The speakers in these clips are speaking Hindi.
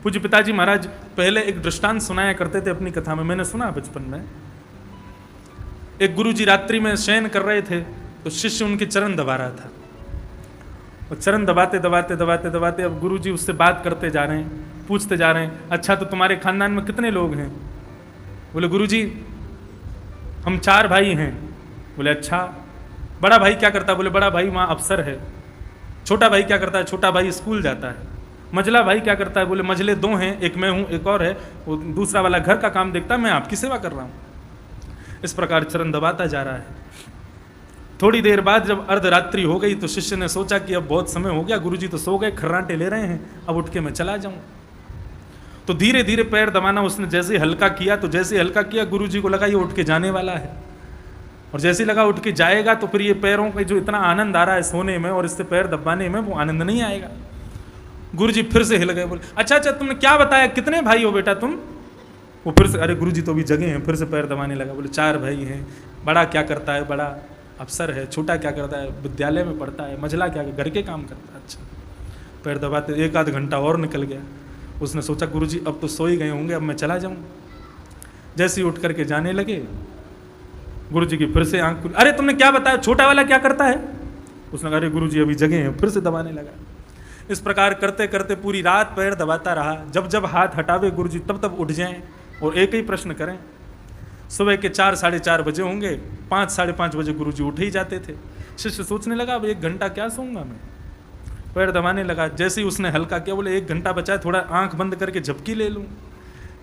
पूज्य पिताजी महाराज पहले एक दृष्टांत सुनाया करते थे अपनी कथा में, मैंने सुना बचपन में। एक गुरुजी रात्रि में शयन कर रहे थे तो शिष्य उनके चरण दबा रहा था, और चरण दबाते दबाते दबाते दबाते अब गुरुजी उससे बात करते जा रहे हैं, पूछते जा रहे हैं, अच्छा तो तुम्हारे खानदान में कितने लोग हैं? बोले गुरुजी हम 4 भाई हैं। बोले अच्छा, बड़ा भाई क्या करता है? बोले बड़ा भाई वहाँ अफसर है। छोटा भाई क्या करता है? छोटा भाई स्कूल जाता है। मझला भाई क्या करता है? बोले मझले 2 हैं, एक मैं हूँ एक और है, वो दूसरा वाला घर का काम देखता है, मैं आपकी सेवा कर रहा हूँ। इस प्रकार चरण दबाता जा रहा है। थोड़ी देर बाद जब अर्धरात्रि हो गई तो शिष्य ने सोचा कि अब बहुत समय हो गया, गुरुजी तो सो गए, खर्राटे ले रहे हैं, अब उठ के मैं चला जाऊं। तो धीरे धीरे पैर दबाना उसने जैसे हल्का किया, तो जैसे हल्का किया गुरुजी को लगा ये उठ के जाने वाला है, और जैसे लगा उठ के जाएगा तो फिर ये पैरों पे जो इतना आनंद आ रहा है सोने में और इससे पैर दबाने में, वो आनंद नहीं आएगा। गुरुजी फिर से हिल गए, बोले अच्छा अच्छा तुमने क्या बताया, कितने भाई हो बेटा तुम? वो फिर से, अरे गुरुजी तो अभी जगे हैं, फिर से पैर दबाने लगा। बोले 4 भाई हैं। बड़ा क्या करता है? बड़ा अफसर है। छोटा क्या करता है? विद्यालय में पढ़ता है। मझला क्या, घर के काम करता है। अच्छा, पैर दबाते 1 आध घंटा और निकल गया। उसने सोचा गुरुजी अब तो सो ही गए होंगे, अब मैं चला जाऊं। जैसे ही उठ करके जाने लगे गुरुजी की फिर से आंख खुली, अरे तुमने क्या बताया, छोटा वाला क्या करता है? उसने कहा अरे गुरुजी अभी जगे हैं, फिर से दबाने लगा। इस प्रकार करते करते पूरी रात पैर दबाता रहा। जब जब हाथ हटावे गुरुजी तब तब उठ जाएं और एक ही प्रश्न करें। सुबह के 4 साढ़े 4 बजे होंगे, 5 साढ़े 5 बजे गुरुजी उठ ही जाते थे। शिष्य सोचने लगा अब 1 घंटा क्या सोऊंगा मैं। पैर दबाने लगा। जैसे ही उसने हल्का किया, बोले 1 घंटा बचा है, थोड़ा आंख बंद करके झपकी ले लूं।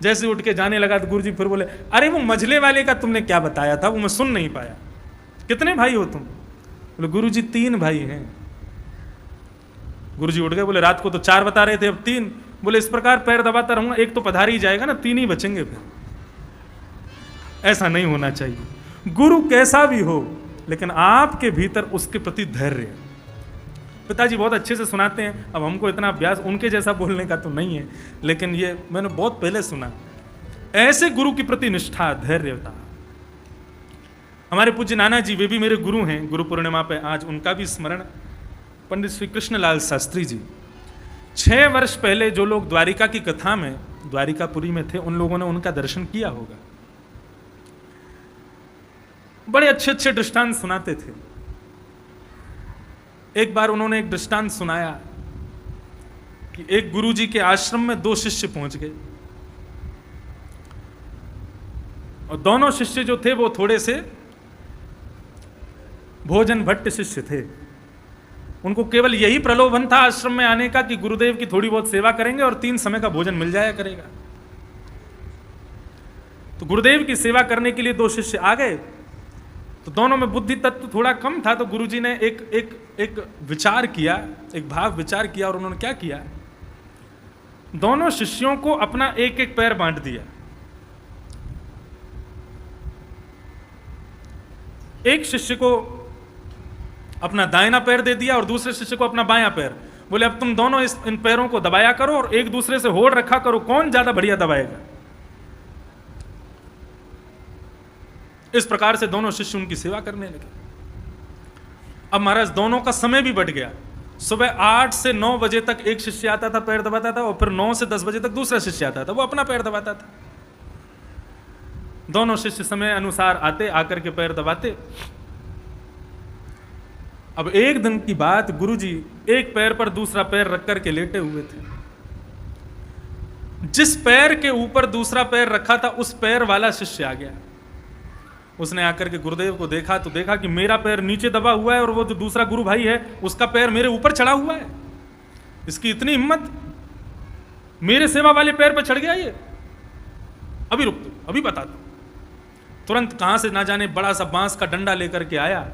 जैसे उठ के जाने लगा तो गुरुजी फिर बोले अरे वो मझले वाले का तुमने क्या बताया था, वो मैं सुन नहीं पाया। कितने भाई हो तुम? बोले गुरुजी 3 भाई हैं। गुरुजी उठ गए, बोले रात को तो 4 बता रहे थे, अब 3। बोले इस प्रकार पैर दबाता रहूंगा, एक तो पधार ही जाएगा ना, 3 ही बचेंगे फिर। ऐसा नहीं होना चाहिए। गुरु कैसा भी हो लेकिन आपके भीतर उसके प्रति धैर्य। पिताजी बहुत अच्छे से सुनाते हैं, अब हमको इतना अभ्यास उनके जैसा बोलने का तो नहीं है, लेकिन ये मैंने बहुत पहले सुना। ऐसे गुरु के प्रति निष्ठा, धैर्यता। हमारे पूज्य नाना जी, वे भी मेरे गुरु हैं। गुरु पूर्णिमा पे आज उनका भी स्मरण। पंडित श्री कृष्णलाल शास्त्री जी, 6 वर्ष पहले जो लोग द्वारिका की कथा में द्वारिकापुरी में थे, उन लोगों ने उनका दर्शन किया होगा। बड़े अच्छे अच्छे दृष्टांत सुनाते थे। एक बार उन्होंने एक दृष्टांत सुनाया कि एक गुरुजी के आश्रम में 2 शिष्य पहुंच गए, और दोनों शिष्य जो थे वो थोड़े से भोजन भट्ट शिष्य थे। उनको केवल यही प्रलोभन था आश्रम में आने का कि गुरुदेव की थोड़ी बहुत सेवा करेंगे और 3 समय का भोजन मिल जाया करेगा। तो गुरुदेव की सेवा करने के लिए 2 शिष्य आ गए। तो दोनों में बुद्धि तत्व थोड़ा कम था, तो गुरुजी ने एक विचार किया, एक भाव विचार किया, और उन्होंने क्या किया, दोनों शिष्यों को अपना एक एक पैर बांट दिया। एक शिष्य को अपना दाहिना पैर दे दिया और दूसरे शिष्य को अपना बायां पैर। बोले अब तुम दोनों इन पैरों को दबाया करो और एक दूसरे से होड़ रखा करो, कौन ज्यादा बढ़िया दबाएगा। इस प्रकार से दोनों शिष्य उनकी सेवा करने लगे। अब महाराज दोनों का समय भी बढ़ गया। सुबह 8 से 9 बजे तक एक शिष्य आता था, पैर दबाता था, और फिर 9 से 10 बजे तक दूसरा शिष्य आता था, वो अपना पैर दबाता था। दोनों शिष्य समय अनुसार आते, आकर के पैर दबाते। अब एक दिन की बात, गुरुजी एक पैर पर दूसरा पैर रख करके लेटे हुए थे। जिस पैर के ऊपर दूसरा पैर रखा था उस पैर वाला शिष्य आ गया। उसने आकर के गुरुदेव को देखा तो देखा कि मेरा पैर नीचे दबा हुआ है और वो जो दूसरा गुरु भाई है उसका पैर मेरे ऊपर चढ़ा हुआ है। इसकी इतनी हिम्मत, मेरे सेवा वाले पैर पर चढ़ गया ये। अभी रुक दो, अभी बता दो। तुरंत कहां से ना जाने बड़ा सा बांस का डंडा लेकर के आया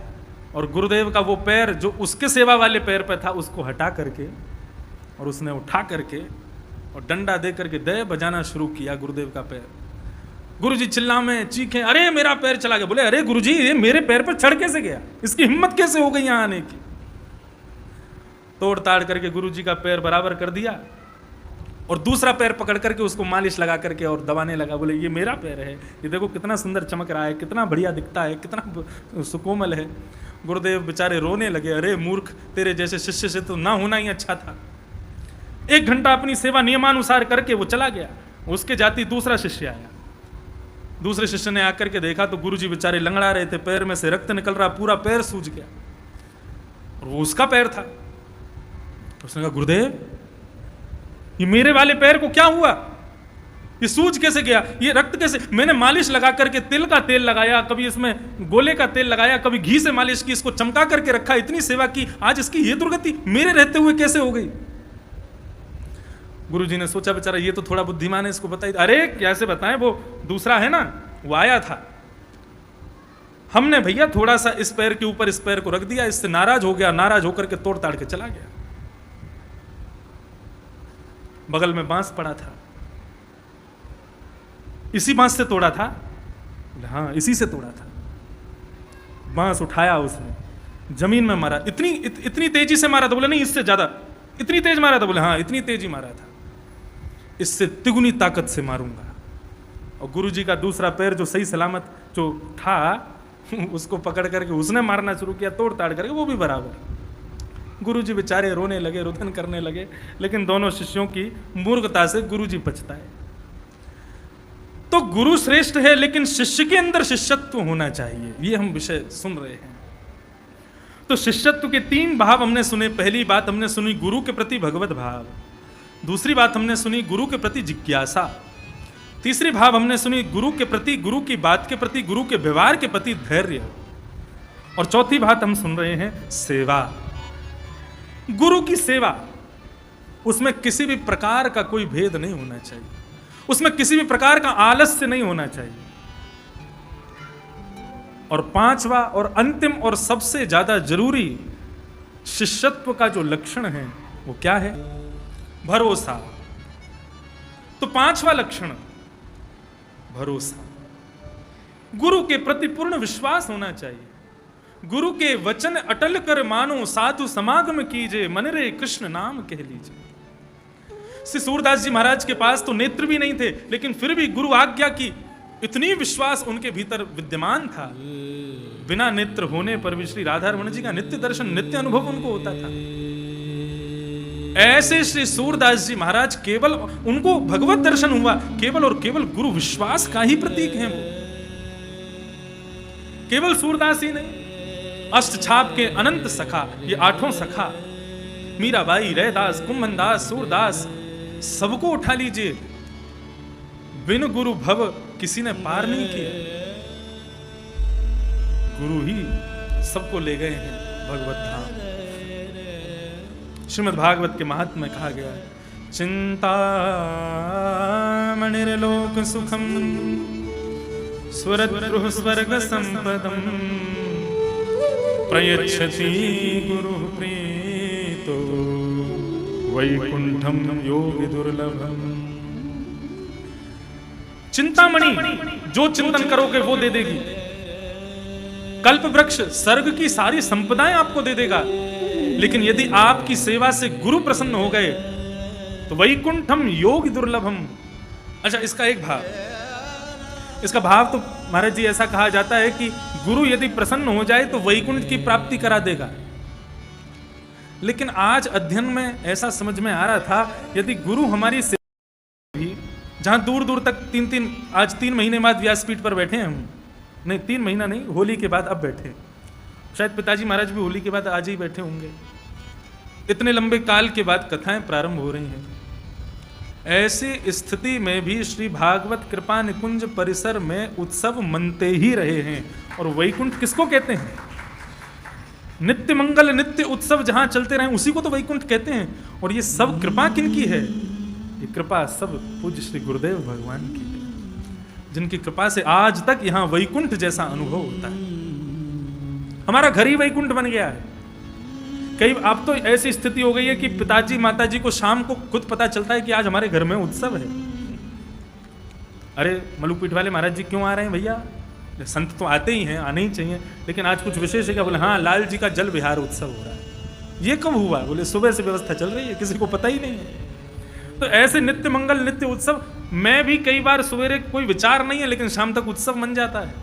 और गुरुदेव का वो पैर जो उसके सेवा वाले पैर पर था उसको हटा करके और उसने उठा करके और डंडा दे करके दे बजाना शुरू किया गुरुदेव का पैर। गुरुजी चिल्ला में चीखें, अरे मेरा पैर चला गया। बोले अरे गुरुजी ये मेरे पैर पर चढ़ कैसे गया, इसकी हिम्मत कैसे हो गई यहां आने की। तोड़ ताड़ करके गुरुजी का पैर बराबर कर दिया और दूसरा पैर पकड़ करके उसको मालिश लगा करके और दबाने लगा। बोले ये मेरा पैर है, ये देखो कितना सुंदर चमक रहा है, कितना बढ़िया दिखता है, कितना सुकोमल है। गुरुदेव बेचारे रोने लगे, अरे मूर्ख, तेरे जैसे शिष्य से तो ना होना ही अच्छा था। 1 घंटा अपनी सेवा नियमानुसार करके वो चला गया। उसके जाति दूसरा शिष्य आया। दूसरे शिष्य ने आकर के देखा तो गुरुजी बेचारे लंगड़ा रहे थे, पैर में से रक्त निकल रहा, पूरा पैर सूज गया और वो उसका पैर था। उसने कहा, गुरुदेव ये मेरे वाले पैर को क्या हुआ? ये सूज कैसे गया? ये रक्त कैसे? मैंने मालिश लगा करके तिल का तेल लगाया, कभी इसमें गोले का तेल लगाया, कभी घी से मालिश की, इसको चमका करके रखा, इतनी सेवा की, आज इसकी ये दुर्गति मेरे रहते हुए कैसे हो गई? गुरुजी ने सोचा बेचारा ये तो थोड़ा बुद्धिमान है, इसको बताइए। अरे कैसे बताएं, वो दूसरा है ना, वो आया था, हमने भैया थोड़ा सा इस पैर के ऊपर इस पैर को रख दिया, इससे नाराज हो गया, नाराज होकर के तोड़ ताड़ के चला गया। बगल में बांस पड़ा था, इसी बांस से तोड़ा था? हाँ, इसी से तोड़ा था। बांस उठाया उसने, जमीन में मारा, इतनी तेजी से मारा था? बोले नहीं, इससे ज्यादा। इतनी तेज मारा था? बोले हाँ, इतनी तेजी मारा था, इससे तिगुनी ताकत से मारूंगा। और गुरुजी का दूसरा पैर जो सही सलामत जो था उसको पकड़ करके उसने मारना शुरू किया, तोड़ ताड़ करके, वो भी बराबर। गुरुजी बेचारे रोने लगे, रुदन करने लगे, लेकिन दोनों शिष्यों की मूर्खता से गुरुजी पछताए। तो गुरु श्रेष्ठ है, लेकिन शिष्य के अंदर शिष्यत्व होना चाहिए, ये हम विषय सुन रहे हैं। तो शिष्यत्व के 3 भाव हमने सुने। पहली बात हमने सुनी गुरु के प्रति भगवत भाव, दूसरी बात हमने सुनी गुरु के प्रति जिज्ञासा, तीसरी भाव हमने सुनी गुरु के प्रति, गुरु की बात के प्रति, गुरु के व्यवहार के प्रति धैर्य, और चौथी बात हम सुन रहे हैं सेवा। गुरु की सेवा, उसमें किसी भी प्रकार का कोई भेद नहीं होना चाहिए, उसमें किसी भी प्रकार का आलस्य नहीं होना चाहिए। और 5वां और अंतिम और सबसे ज्यादा जरूरी शिष्यत्व का जो लक्षण है वो क्या है? भरोसा। तो 5वां लक्षण भरोसा। गुरु के प्रति पूर्ण विश्वास होना चाहिए। गुरु के वचन अटल कर मानो, साधु समागम कीजिए, मन रे कृष्ण नाम कह लीजिए। श्री सूरदास जी महाराज के पास तो नेत्र भी नहीं थे, लेकिन फिर भी गुरु आज्ञा की इतनी विश्वास उनके भीतर विद्यमान था, बिना नेत्र होने पर भी श्री राधारमण जी का नित्य दर्शन, नित्य अनुभव उनको होता था। ऐसे श्री सूरदास जी महाराज केवल उनको भगवत दर्शन हुआ, केवल और केवल गुरु विश्वास का ही प्रतीक हैं वो। केवल सूरदास ही नहीं, अष्ट छाप के अनंत सखा, ये 8 सखा, मीराबाई, रैदास, कुंभनदास, सूरदास, सबको उठा लीजिए, बिन गुरु भव किसी ने पार नहीं किया। गुरु ही सबको ले गए हैं भगवत धाम। श्रीमद् भागवत के महात्म्य में कहा गया है, चिंता मणिर्लोक सुखम स्वरद्रुह स्वर्ग संपदम प्रयच्छति गुरु प्रीतो वैकुंठम योगी दुर्लभम। चिंतामणि जो चिंतन करोगे वो दे देगी। कल्प वृक्ष स्वर्ग की सारी संपदाएं आपको दे देगा, लेकिन यदि आपकी सेवा से गुरु प्रसन्न हो गए तो वैकुंठम योगी दुर्लभम। अच्छा, इसका एक भाव, इसका भाव तो महाराज जी ऐसा कहा जाता है कि गुरु यदि प्रसन्न हो जाए तो वैकुंठ की प्राप्ति करा देगा। लेकिन आज अध्ययन में ऐसा समझ में आ रहा था, यदि गुरु हमारी सेवा भी, जहां दूर दूर तक आज 3 महीने बाद व्यासपीठ पर बैठे हैं हम, नहीं 3 महीना नहीं, होली के बाद अब बैठे, शायद पिताजी महाराज भी होली के बाद आज ही बैठे होंगे। इतने लंबे काल के बाद कथाएं प्रारंभ हो रही हैं। ऐसी स्थिति में भी श्री भागवत कृपा निकुंज परिसर में उत्सव मनते ही रहे हैं। और वैकुंठ किसको कहते हैं? नित्य मंगल नित्य उत्सव जहां चलते रहे उसी को तो वैकुंठ कहते हैं। और ये सब कृपा किनकी है? ये कृपा सब पूज्य श्री गुरुदेव भगवान की है, जिनकी कृपा से आज तक यहां वैकुंठ जैसा अनुभव होता है। हमारा घर ही वैकुंठ बन गया है। कई अब तो ऐसी स्थिति हो गई है कि पिताजी माताजी को शाम को खुद पता चलता है कि आज हमारे घर में उत्सव है। अरे मलुपीठ वाले महाराज जी क्यों आ रहे हैं भैया? संत तो आते ही हैं, आने ही चाहिए, लेकिन आज कुछ विशेष है क्या? बोले हाँ, लाल जी का जल विहार उत्सव हो रहा है। ये कब हुआ? बोले सुबह से व्यवस्था चल रही है, किसी को पता ही नहीं है। तो ऐसे नित्य मंगल नित्य उत्सव, मैं भी कई बार सवेरे कोई विचार नहीं है, लेकिन शाम तक उत्सव बन जाता है।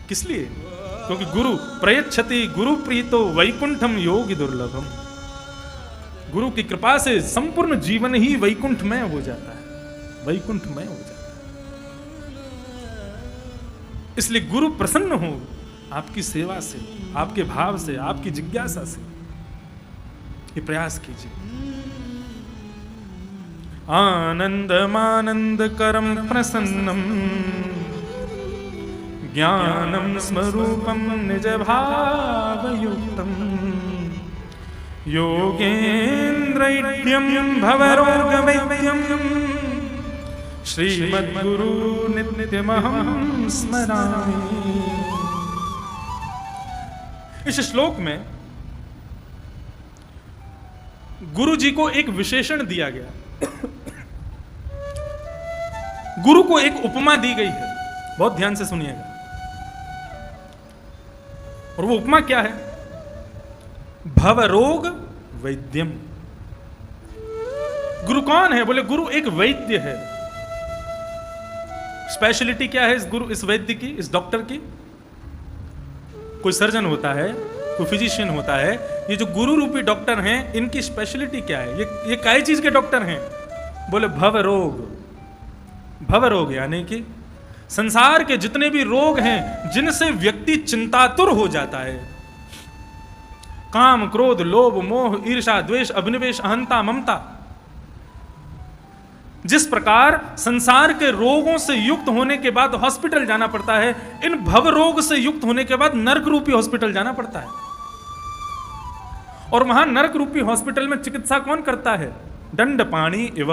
किस लिए? क्योंकि गुरु प्रयच्छति गुरु प्रीतो वैकुंठम योगी दुर्लभम। गुरु की कृपा से संपूर्ण जीवन ही वैकुंठमय हो जाता है, वैकुंठमय हो जाता है। इसलिए गुरु प्रसन्न हो आपकी सेवा से, आपके भाव से, आपकी जिज्ञासा से, ये प्रयास कीजिए। आनंदमानंद करम प्रसन्नम ज्ञानम स्वरूपम निज भावयुक्तम योगेन्द्रैड्यम भवरोग वैद्यम श्रीमद्गुरु नित्यमहं स्मरामि। इस श्लोक में गुरु जी को एक विशेषण दिया गया, गुरु को एक उपमा दी गई है, बहुत ध्यान से सुनिएगा। और वो उपमा क्या है? भवरोग वैद्यम। गुरु कौन है? बोले गुरु एक वैद्य है। स्पेशलिटी क्या है इस गुरु, इस वैद्य की, इस डॉक्टर की? कोई सर्जन होता है, कोई फिजिशियन होता है, ये जो गुरु रूपी डॉक्टर हैं, इनकी स्पेशलिटी क्या है? ये कई चीज के डॉक्टर हैं? बोले भवरोग। भवरोग यानी कि संसार के जितने भी रोग हैं जिनसे व्यक्ति चिंतातुर हो जाता है, काम, क्रोध, लोभ, मोह, ईर्ष्या, द्वेष, अभिनिवेश, अहंता, ममता, जिस प्रकार संसार के रोगों से युक्त होने के बाद हॉस्पिटल जाना पड़ता है, इन भव रोग से युक्त होने के बाद नरक रूपी हॉस्पिटल जाना पड़ता है। और वहां नरक रूपी हॉस्पिटल में चिकित्सा कौन करता है? दंडपाणि इव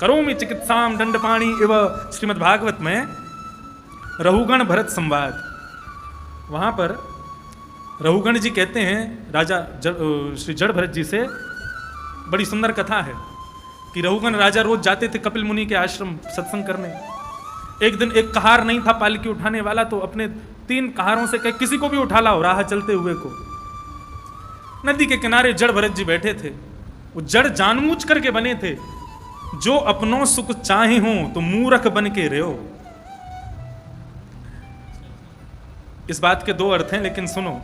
करोमि चिकित्साम दंडपाणि इव। श्रीमद् भागवत में रहुगण भरत संवाद, वहां पर रहुगण जी कहते हैं राजा श्री जड़ भरत जी से, बड़ी सुंदर कथा है कि रहुगण राजा रोज जाते थे कपिल मुनि के आश्रम सत्संग करने। एक दिन एक कहार नहीं था पालकी उठाने वाला, तो अपने 3 कहारों से कहे किसी को भी उठा लाओ राह चलते हुए को। नदी के किनारे जड़ भरत जी बैठे थे। वो जड़ जानबूझ करके बने थे, जो अपनों सुख चाहे हो तो मूर्ख बन के रहो। इस बात के 2 अर्थ हैं, लेकिन सुनो,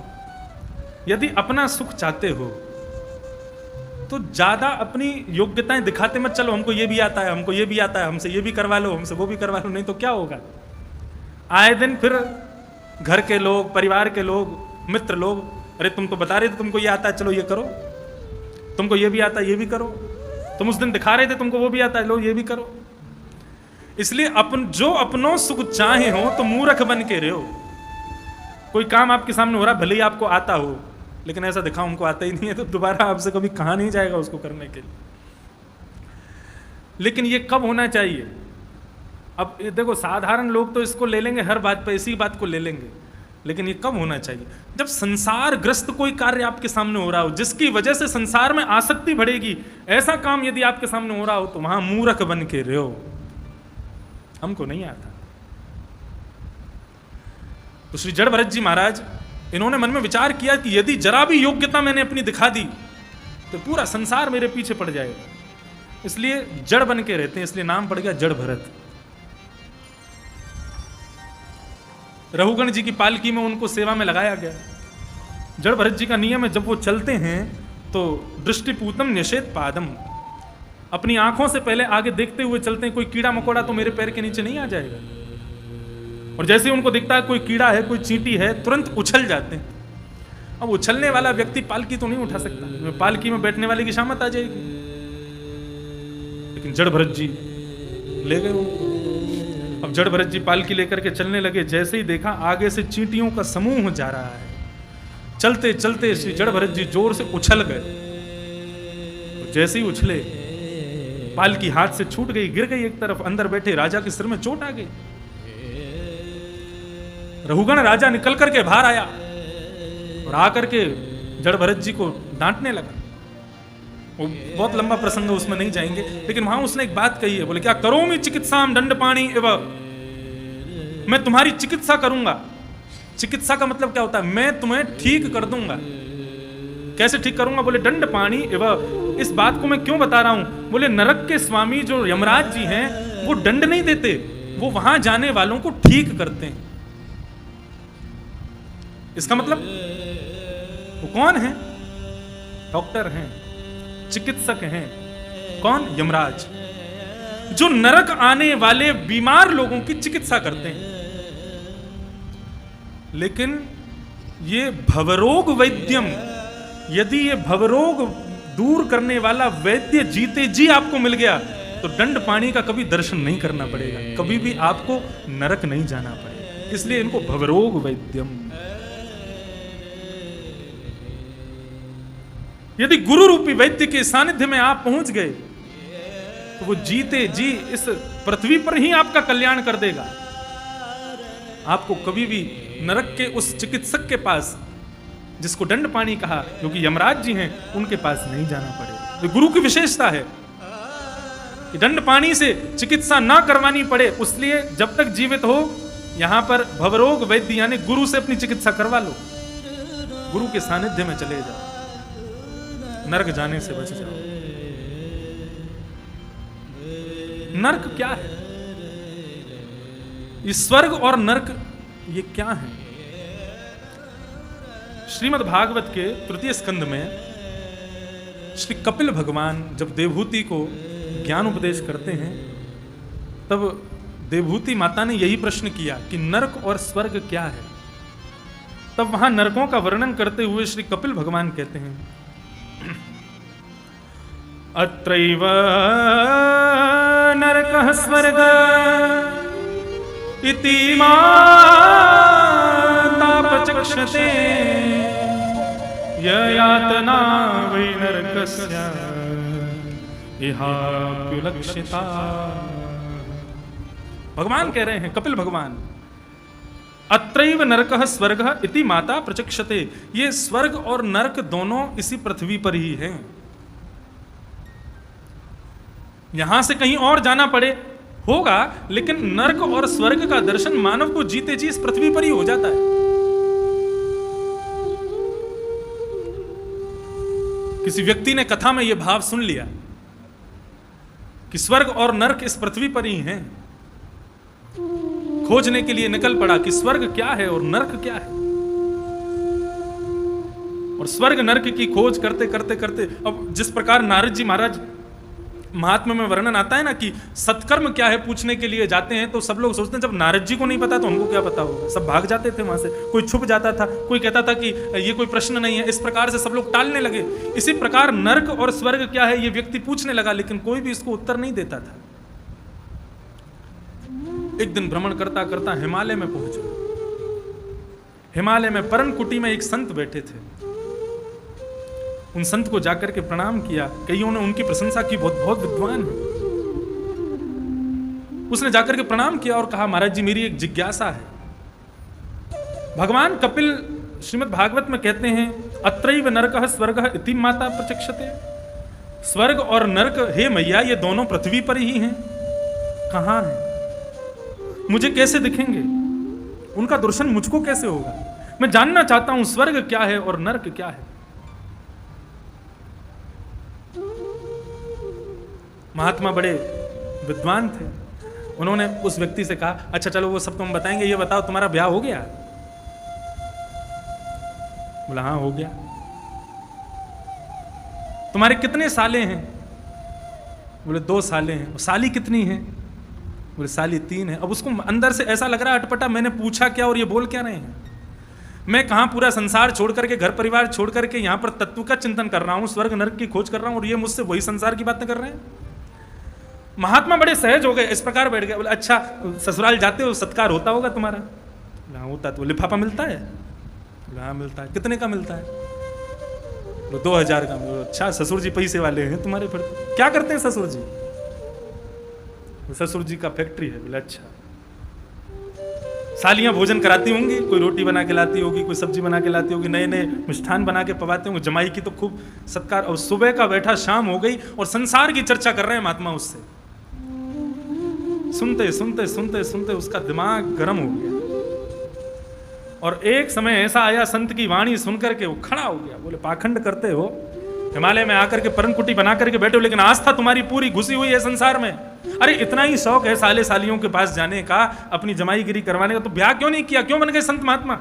यदि अपना सुख चाहते हो तो ज्यादा अपनी योग्यताएं दिखाते मत चलो, हमको ये भी आता है, हमको ये भी आता है, हमसे ये भी करवा लो, हमसे वो भी करवा लो, नहीं तो क्या होगा? आए दिन फिर घर के लोग, परिवार के लोग, मित्र लोग, अरे तुम तो बता रहे थे तुमको ये आता है, चलो ये करो, तुमको ये भी आता है, ये भी करो, तुम उस दिन दिखा रहे थे तुमको वो भी आता है, लो ये भी करो। इसलिए जो अपनों सुख चाहे हो तो मूर्ख बन के रहो। कोई काम आपके सामने हो रहा, भले ही आपको आता हो, लेकिन ऐसा दिखाओ उनको आता ही नहीं है, तो दोबारा आपसे कभी कहा नहीं जाएगा उसको करने के लिए। लेकिन ये कब होना चाहिए? अब देखो, साधारण लोग तो इसको ले लेंगे, हर बात पे इसी बात को ले लेंगे, लेकिन ये कब होना चाहिए? जब संसार ग्रस्त कोई कार्य आपके सामने हो रहा हो, जिसकी वजह से संसार में आसक्ति बढ़ेगी, ऐसा काम यदि आपके सामने हो रहा हो, तो वहां मूर्ख बन के रहो, हमको नहीं आता। तो श्री जड़ भरत जी महाराज, इन्होंने मन में विचार किया कि यदि जरा भी योग्यता मैंने अपनी दिखा दी तो पूरा संसार मेरे पीछे पड़ जाएगा, इसलिए जड़ बन के रहते हैं, इसलिए नाम पड़ गया जड़ भरत। रहुगण जी की पालकी में उनको सेवा में लगाया गया। जड़ भरत जी का नियम है, जब वो चलते हैं तो दृष्टिपूतम निषेध पादम, अपनी आंखों से पहले आगे देखते हुए चलते हैं, कोई कीड़ा मकोड़ा तो मेरे पैर के नीचे नहीं आ जाएगा। और जैसे ही उनको दिखता है कोई कीड़ा है, कोई चींटी है, तुरंत उछल जाते हैं। अब उछलने वाला व्यक्ति पालकी तो नहीं उठा सकता, पालकी में बैठने वाले की शामत आ जाएगी। लेकिन जड़ भरत जी ले गए उनको। अब जड़ भरत जी पालकी लेकर के चलने लगे, जैसे ही देखा आगे से चींटियों का समूह जा रहा है, चलते चलते श्री जड़ भरत जी जोर से उछल गए। जैसे ही उछले, पालकी हाथ से छूट गई, गिर गई एक तरफ, अंदर बैठे राजा के सिर में चोट आ गई। रहुगण राजा निकल करके बाहर आया और आकर के जड़ भरत जी को डांटने लगा। वो बहुत लंबा प्रसंग है, उसमें नहीं जाएंगे, लेकिन वहां उसने एक बात कही है, बोले क्या करोमि चिकित्साम दंडपाणि इव, मैं तुम्हारी चिकित्सा करूंगा। चिकित्सा का मतलब क्या होता है? मैं तुम्हें ठीक कर दूंगा। कैसे ठीक करूंगा? बोले दंडपाणि इव। इस बात को मैं क्यों बता रहा हूं? बोले नरक के स्वामी जो यमराज जी हैं, वो दंड नहीं देते, वो वहां जाने वालों को ठीक करते हैं। इसका मतलब वो कौन है? डॉक्टर हैं। चिकित्सक हैं। कौन? यमराज, जो नरक आने वाले बीमार लोगों की चिकित्सा करते हैं। लेकिन ये भवरोग वैद्यम, यदि ये भवरोग दूर करने वाला वैद्य जीते जी आपको मिल गया तो दंड पानी का कभी दर्शन नहीं करना पड़ेगा, कभी भी आपको नरक नहीं जाना पड़ेगा। इसलिए इनको भवरोग वैद्यम। यदि गुरु रूपी वैद्य के सानिध्य में आप पहुंच गए तो वो जीते जी इस पृथ्वी पर ही आपका कल्याण कर देगा। आपको कभी भी नरक के उस चिकित्सक के पास, जिसको दंड पानी कहा, जो कि यमराज जी हैं, उनके पास नहीं जाना पड़ेगा। तो गुरु की विशेषता है कि दंड पानी से चिकित्सा ना करवानी पड़े, इसलिए जब तक जीवित हो यहां पर भवरोग वैद्य यानी गुरु से अपनी चिकित्सा करवा लो। गुरु के सानिध्य में चले जाओ, नरक जाने से बच जाओ। नरक क्या है? ये स्वर्ग और नरक ये क्या है? श्रीमद् भागवत के तृतीय स्कंद में श्री कपिल भगवान जब देवहूति को ज्ञान उपदेश करते हैं, तब देवहूति माता ने यही प्रश्न किया कि नरक और स्वर्ग क्या है। तब वहां नरकों का वर्णन करते हुए श्री कपिल भगवान कहते हैं, अत्रैव नरकः स्वर्गः इति माता प्रचक्षते यातना वै नरकस्य इहाप्युलक्षिता। भगवान कह रहे हैं, कपिल भगवान, अत्रैव नरकः स्वर्गः इति माता प्रचक्षते, ये स्वर्ग और नरक दोनों इसी पृथ्वी पर ही हैं। यहां से कहीं और जाना पड़े होगा, लेकिन नरक और स्वर्ग का दर्शन मानव को जीते जी इस पृथ्वी पर ही हो जाता है। किसी व्यक्ति ने कथा में यह भाव सुन लिया कि स्वर्ग और नरक इस पृथ्वी पर ही हैं, खोजने के लिए निकल पड़ा कि स्वर्ग क्या है और नरक क्या है। और स्वर्ग नरक की खोज करते करते करते, अब जिस प्रकार नारद जी महाराज महात्मा में वर्णन आता है ना कि सत्कर्म क्या है पूछने के लिए जाते हैं, तो सब लोग सोचते हैं जब नारद जी को नहीं पता तो हमको क्या पता होगा। सब भाग जाते थे वहां से, कोई छुप जाता था, कोई कहता था कि ये कोई प्रश्न नहीं है। इस प्रकार से सब लोग टालने लगे। इसी प्रकार नरक और स्वर्ग क्या है ये व्यक्ति पूछने लगा, लेकिन कोई भी इसको उत्तर नहीं देता था। एक दिन भ्रमण करता करता हिमालय में पहुंचे। हिमालय में परनकुटी में एक संत बैठे थे। उन संत को जाकर के प्रणाम किया। कईयों ने उनकी प्रशंसा की, बहुत बहुत विद्वान है। उसने जाकर के प्रणाम किया और कहा, महाराज जी मेरी एक जिज्ञासा है। भगवान कपिल श्रीमद् भागवत में कहते हैं, अत्रैव नरकः स्वर्गः इति माता प्रचक्षते, स्वर्ग और नरक हे मैया ये दोनों पृथ्वी पर ही हैं। कहां हैं? मुझे कैसे दिखेंगे? उनका दर्शन मुझको कैसे होगा? मैं जानना चाहता हूं स्वर्ग क्या है और नरक क्या है। महात्मा बड़े विद्वान थे। उन्होंने उस व्यक्ति से कहा, अच्छा चलो वो सब तुम बताएंगे, ये बताओ तुम्हारा ब्याह हो गया? बोला हाँ हो गया। तुम्हारे कितने साले हैं? बोले 2 साले हैं। साली कितनी है? बोले साली 3 है। अब उसको अंदर से ऐसा लग रहा है अटपटा, मैंने पूछा क्या और ये बोल क्या रहे हैं? मैं कहां पूरा संसार छोड़ करके, घर परिवार छोड़ करके यहां पर तत्व का चिंतन कर रहा हूं, स्वर्ग नरक की खोज कर रहा हूं, और ये मुझसे वही संसार की बातें कर रहे हैं। महात्मा बड़े सहज हो गए, इस प्रकार बैठ गए। बोले अच्छा ससुराल जाते हो, सत्कार होता होगा तुम्हारा? हाँ होता। तो लिफाफा मिलता है? हाँ मिलता है। कितने का मिलता है? 2000 का। अच्छा ससुर जी पैसे वाले हैं तुम्हारे। फिर क्या करते हैं ससुर जी? ससुर जी का फैक्ट्री है। बोले अच्छा। सालियां भोजन कराती होंगी, कोई रोटी बना के लाती होगी, कोई सब्जी बना के लाती होगी, नए नए मिष्ठान बना के पवाते होंगे। जमाई की तो खूब सत्कार। और सुबह का बैठा शाम हो गई और संसार की चर्चा कर रहे हैं महात्मा उससे। सुनते सुनते सुनते सुनते उसका दिमाग गर्म हो गया। और एक समय ऐसा आया, संत की वाणी सुनकर के वो खड़ा हो गया। बोले पाखंड करते हो, हिमालय में आकर के परनकुटी बना करके बैठे हो, लेकिन आस्था तुम्हारी पूरी घुसी हुई है संसार में। अरे इतना ही शौक है साले सालियों के पास जाने का, अपनी जमाईगिरी करवाने का, तो ब्याह क्यों नहीं किया? क्यों बन गए संत महात्मा?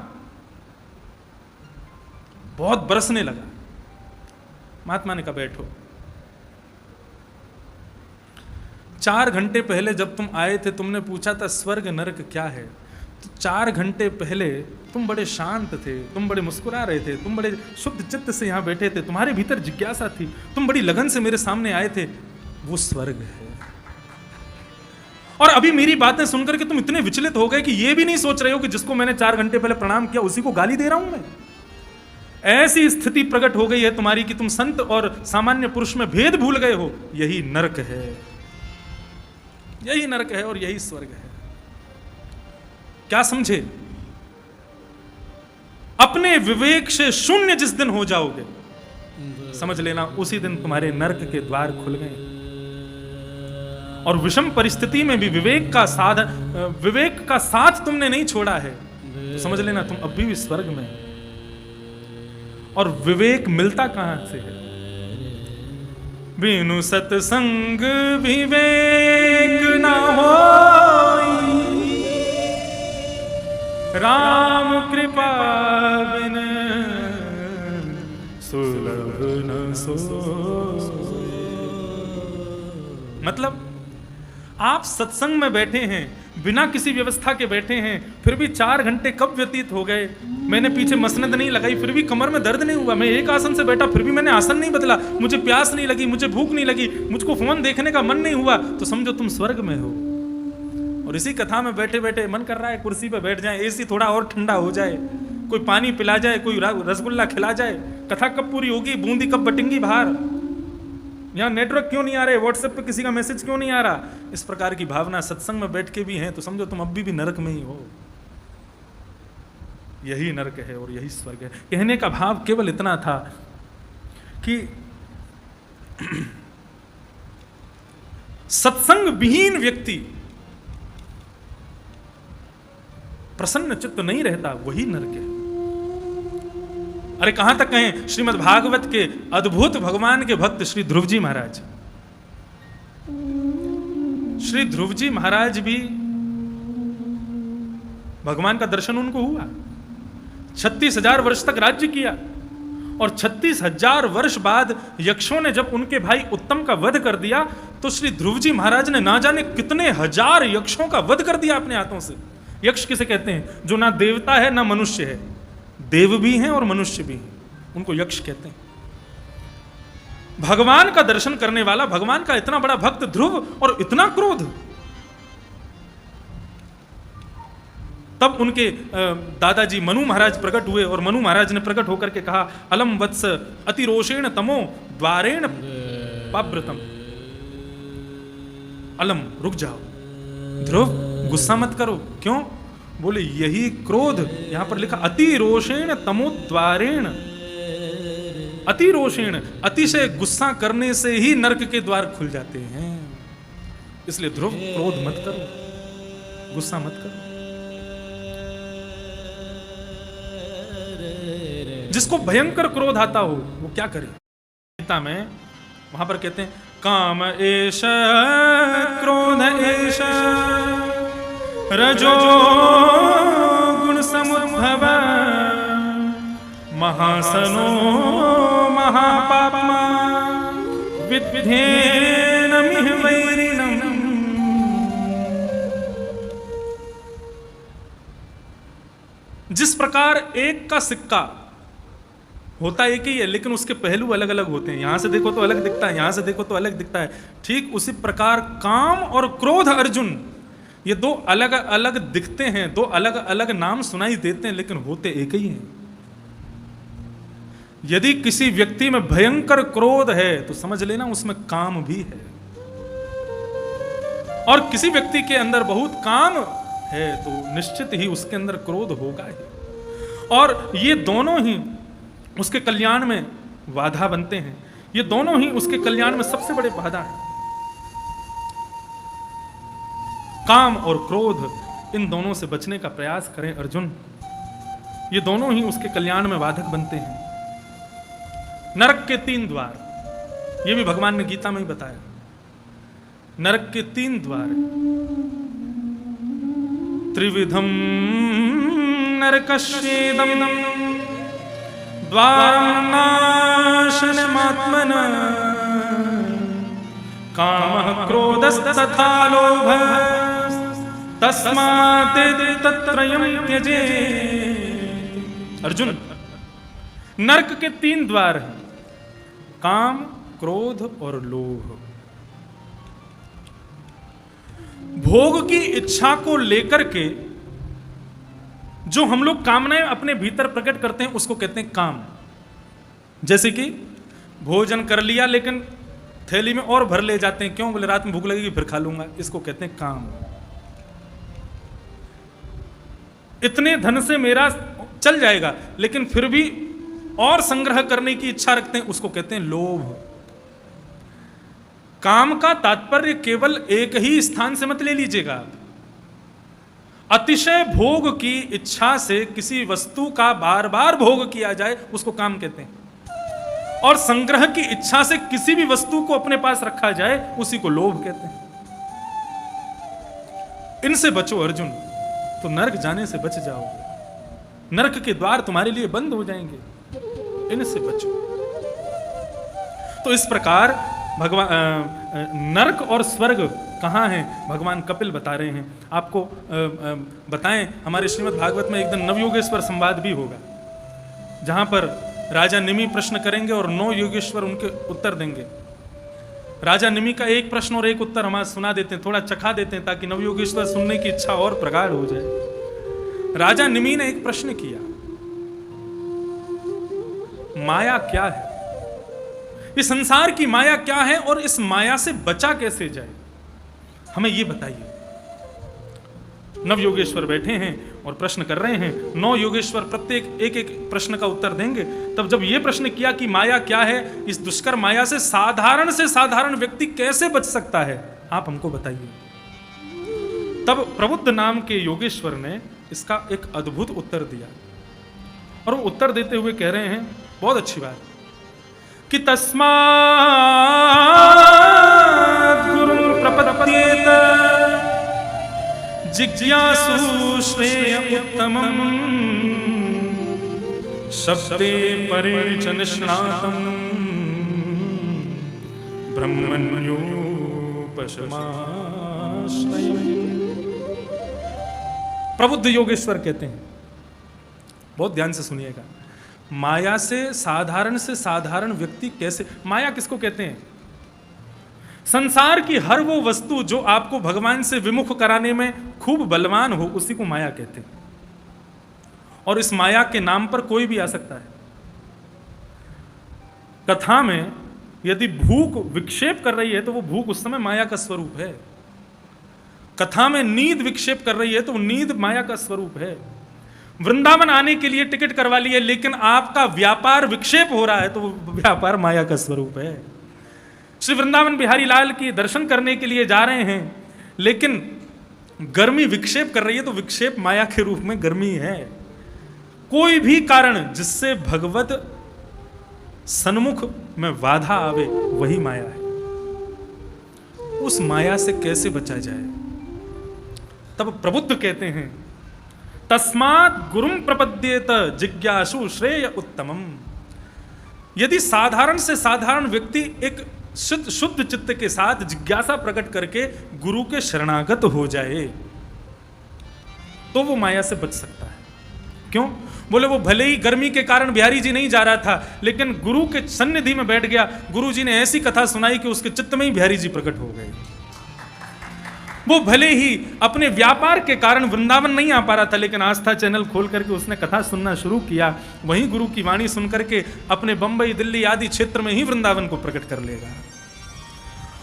बहुत बरसने लगा। महात्मा ने कहा बैठो। 4 घंटे पहले जब तुम आए थे, तुमने पूछा था स्वर्ग नरक क्या है, तो 4 घंटे पहले तुम बड़े शांत थे, तुम बड़े मुस्कुरा रहे थे, तुम बड़े शुद्ध चित्त से यहाँ बैठे थे, तुम्हारे भीतर जिज्ञासा थी, तुम बड़ी लगन से मेरे सामने आए थे। वो स्वर्ग है। और अभी मेरी बातें सुनकर के तुम इतने विचलित हो गए कि ये भी नहीं सोच रहे हो कि जिसको मैंने 4 घंटे पहले प्रणाम किया उसी को गाली दे रहा हूं मैं। ऐसी स्थिति प्रकट हो गई है तुम्हारी कि तुम संत और सामान्य पुरुष में भेद भूल गए हो। यही नरक है, यही नरक है और यही स्वर्ग है। क्या समझे? अपने विवेक से शून्य जिस दिन हो जाओगे, समझ लेना उसी दिन तुम्हारे नरक के द्वार खुल गए। और विषम परिस्थिति में भी विवेक का साथ तुमने नहीं छोड़ा है, तो समझ लेना तुम अभी भी स्वर्ग में हो। और विवेक मिलता कहां से है? बिनु सत्संग विवेक ना होई, राम कृपा बिन सुलभ न सोई। मतलब आप सत्संग में बैठे हैं, बिना किसी व्यवस्था के बैठे हैं, फिर भी 4 घंटे कब व्यतीत हो गए। मैंने पीछे मसनद नहीं लगाई, फिर भी कमर में दर्द नहीं हुआ। मैं एक आसन से बैठा, फिर भी मैंने आसन नहीं बदला। मुझे प्यास नहीं लगी, मुझे भूख नहीं लगी, मुझको फोन देखने का मन नहीं हुआ, तो समझो तुम स्वर्ग में हो। और इसी कथा में बैठे बैठे मन कर रहा है कुर्सी पे बैठ जाए, एसी थोड़ा और ठंडा हो जाए, कोई पानी पिला जाए, कोई रसगुल्ला खिला जाए। कथा कब पूरी होगी, बूंदी कब बटेंगी बाहर, यहाँ नेटवर्क क्यों नहीं आ रहे, व्हाट्सएप पे किसी का मैसेज क्यों नहीं आ रहा। इस प्रकार की भावना सत्संग में बैठ के भी है, तो समझो तुम अभी भी नरक में ही हो। यही नरक है और यही स्वर्ग है। कहने का भाव केवल इतना था कि सत्संग विहीन व्यक्ति प्रसन्न चित्त नहीं रहता, वही नरक है। अरे कहां तक कहें, श्रीमद् भागवत के अद्भुत भगवान के भक्त श्री ध्रुव जी महाराज, श्री ध्रुव जी महाराज भी भगवान का दर्शन उनको हुआ। 36,000 वर्ष तक राज्य किया और 36,000 वर्ष बाद यक्षों ने जब उनके भाई उत्तम का वध कर दिया, तो श्री ध्रुव जी महाराज ने ना जाने कितने हजार यक्षों का वध कर दिया अपने हाथों से। यक्ष किसे कहते हैं? जो ना देवता है ना मनुष्य है, देव भी हैं और मनुष्य भी हैं, उनको यक्ष कहते हैं। भगवान का दर्शन करने वाला, भगवान का इतना बड़ा भक्त ध्रुव, और इतना क्रोध। तब उनके दादाजी मनु महाराज प्रकट हुए और मनु महाराज ने प्रकट होकर के कहा, अलम वत्स अतिरोषेण तमो द्वारेण पाव्रतम। अलम, रुक जाओ, ध्रुव गुस्सा मत करो। क्यों? बोले यही क्रोध, यहां पर लिखा अतिरोषेण तमोद्वारेण। अतिरोषेण, अतिशय गुस्सा करने से ही नरक के द्वार खुल जाते हैं। इसलिए ध्रुव क्रोध मत करो, गुस्सा मत करो। जिसको भयंकर क्रोध आता हो वो क्या करे? गीता में वहां पर कहते हैं, काम एष क्रोध एष रजो गुण समुद्भव महासनो महापाप्मा विद्येनमिह वैरिणम्। जिस प्रकार एक का सिक्का होता एक ही है, लेकिन उसके पहलू अलग अलग होते हैं, यहां से देखो तो अलग दिखता है, यहां से देखो तो अलग दिखता है, ठीक उसी प्रकार काम और क्रोध अर्जुन, ये दो अलग अलग दिखते हैं, दो अलग अलग नाम सुनाई देते हैं, लेकिन होते एक ही हैं। यदि किसी व्यक्ति में भयंकर क्रोध है तो समझ लेना उसमें काम भी है, और किसी व्यक्ति के अंदर बहुत काम है तो निश्चित ही उसके अंदर क्रोध होगा ही। और ये दोनों ही उसके कल्याण में बाधा बनते हैं, ये दोनों ही उसके कल्याण में सबसे बड़े बाधा हैं। काम और क्रोध, इन दोनों से बचने का प्रयास करें अर्जुन, ये दोनों ही उसके कल्याण में बाधक बनते हैं। नरक के 3 द्वार, ये भी भगवान ने गीता में ही बताया। नरक के 3 द्वार, त्रिविधम नरकस्येदम द्वारं नाशनमात्मना कामः क्रोधः क्रोधस्तथा लोभ तस्मादेतत्त्रयं त्यजेत्। अर्जुन, नरक के 3 द्वार हैं, काम, क्रोध और लोभ। भोग की इच्छा को लेकर के जो हम लोग कामनाएं अपने भीतर प्रकट करते हैं उसको कहते हैं काम। जैसे कि भोजन कर लिया लेकिन थैली में और भर ले जाते हैं, क्यों? बोले रात में भूख लगेगी फिर खा लूंगा, इसको कहते हैं काम। इतने धन से मेरा चल जाएगा लेकिन फिर भी और संग्रह करने की इच्छा रखते हैं, उसको कहते हैं लोभ। काम का तात्पर्य केवल एक ही स्थान से मत ले लीजिएगा। अतिशय भोग की इच्छा से किसी वस्तु का बार बार भोग किया जाए उसको काम कहते हैं, और संग्रह की इच्छा से किसी भी वस्तु को अपने पास रखा जाए उसी को लोभ कहते हैं। इनसे बचो अर्जुन, तो नरक जाने से बच जाओगे, नरक के द्वार तुम्हारे लिए बंद हो जाएंगे, इनसे बचो। तो इस प्रकार भगवान नरक और स्वर्ग कहाँ हैं भगवान कपिल बता रहे हैं आपको। बताएं, हमारे श्रीमद् भागवत में एक दिन नवयोगेश्वर संवाद भी होगा, जहां पर राजा निमि प्रश्न करेंगे और 9 योगेश्वर उनके उत्तर देंगे। राजा निमि का एक प्रश्न और एक उत्तर हम आज सुना देते हैं, थोड़ा चखा देते हैं ताकि नवयोगेश्वर सुनने की इच्छा और प्रगाढ़ हो जाए। राजा निमि ने एक प्रश्न किया, माया क्या है, इस संसार की माया क्या है और इस माया से बचा कैसे जाए, हमें ये बताइए। नव योगेश्वर बैठे हैं और प्रश्न कर रहे हैं, 9 योगेश्वर प्रत्येक एक एक प्रश्न का उत्तर देंगे। तब जब ये प्रश्न किया कि माया क्या है, इस दुष्कर माया से साधारण व्यक्ति कैसे बच सकता है, आप हमको बताइए। तब प्रबुद्ध नाम के योगेश्वर ने इसका एक अद्भुत उत्तर दिया, और वो उत्तर देते हुए कह रहे हैं, बहुत अच्छी बात, कि तस्मात् गुरुं प्रपद्येत जिज्ञासु श्रेय उत्तमम् शब्दे परे च निष्णातं ब्रह्मण्योपशमाश्रयम्। प्रबुद्ध योगेश्वर कहते हैं, बहुत ध्यान से सुनिएगा, माया से साधारण व्यक्ति कैसे, माया किसको कहते हैं? संसार की हर वो वस्तु जो आपको भगवान से विमुख कराने में खूब बलवान हो, उसी को माया कहते हैं। और इस माया के नाम पर कोई भी आ सकता है। कथा में यदि भूख विक्षेप कर रही है तो वो भूख उस समय माया का स्वरूप है। कथा में नींद विक्षेप कर रही है तो वो नींद माया का स्वरूप है। वृंदावन आने के लिए टिकट करवा ली है लेकिन आपका व्यापार विक्षेप हो रहा है तो वो व्यापार माया का स्वरूप है। श्री वृंदावन बिहारी लाल की दर्शन करने के लिए जा रहे हैं लेकिन गर्मी विक्षेप कर रही है तो विक्षेप माया के रूप में गर्मी है। कोई भी कारण जिससे भगवत सन्मुख में बाधा आवे वही माया है। उस माया से कैसे बचा जाए? तब प्रबुद्ध कहते हैं, तस्मात् गुरुं प्रपद्येत जिज्ञासु श्रेय उत्तमम्। यदि साधारण से साधारण व्यक्ति एक शुद्ध चित्त के साथ जिज्ञासा प्रकट करके गुरु के शरणागत हो जाए तो वो माया से बच सकता है। क्यों? बोले वो भले ही गर्मी के कारण बिहारी जी नहीं जा रहा था लेकिन गुरु के सन्निधि में बैठ गया, गुरु जी ने ऐसी कथा सुनाई कि उसके चित्त में ही बिहारी जी प्रकट हो गए। वो भले ही अपने व्यापार के कारण वृंदावन नहीं आ पा रहा था लेकिन आस्था चैनल खोल करके उसने कथा सुनना शुरू किया, वहीं गुरु की वाणी सुन करके अपने बंबई दिल्ली आदि क्षेत्र में ही वृंदावन को प्रकट कर लेगा।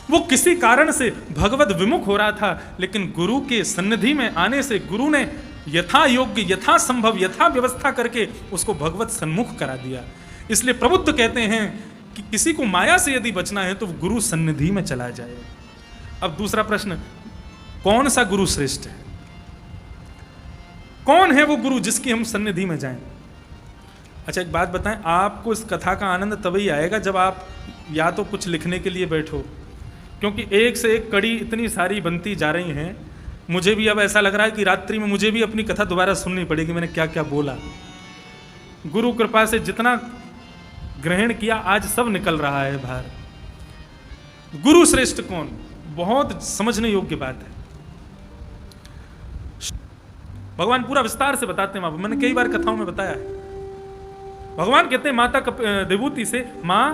वो किसी कारण से भगवत विमुख हो रहा था लेकिन गुरु के सन्निधि में आने से गुरु ने यथा योग्य यथा संभव यथा व्यवस्था करके उसको भगवत सन्मुख करा दिया। इसलिए प्रबुद्ध कहते हैं कि किसी को माया से यदि बचना है तो गुरु सन्निधि में चला जाए। अब दूसरा प्रश्न, कौन सा गुरु श्रेष्ठ है? कौन है वो गुरु जिसकी हम सन्निधि में जाएं? अच्छा एक बात बताएं, आपको इस कथा का आनंद तभी आएगा जब आप या तो कुछ लिखने के लिए बैठो, क्योंकि एक से एक कड़ी इतनी सारी बनती जा रही हैं। मुझे भी अब ऐसा लग रहा है कि रात्रि में मुझे भी अपनी कथा दोबारा सुननी पड़ेगी, मैंने क्या क्या बोला। गुरु कृपा से जितना ग्रहण किया आज सब निकल रहा है बाहर। गुरु श्रेष्ठ कौन? बहुत समझने योग्य बात है। भगवान पूरा विस्तार से बताते हैं, मैंने कई बार कथाओं में बताया है। भगवान कहते हैं माता देवूति से, मां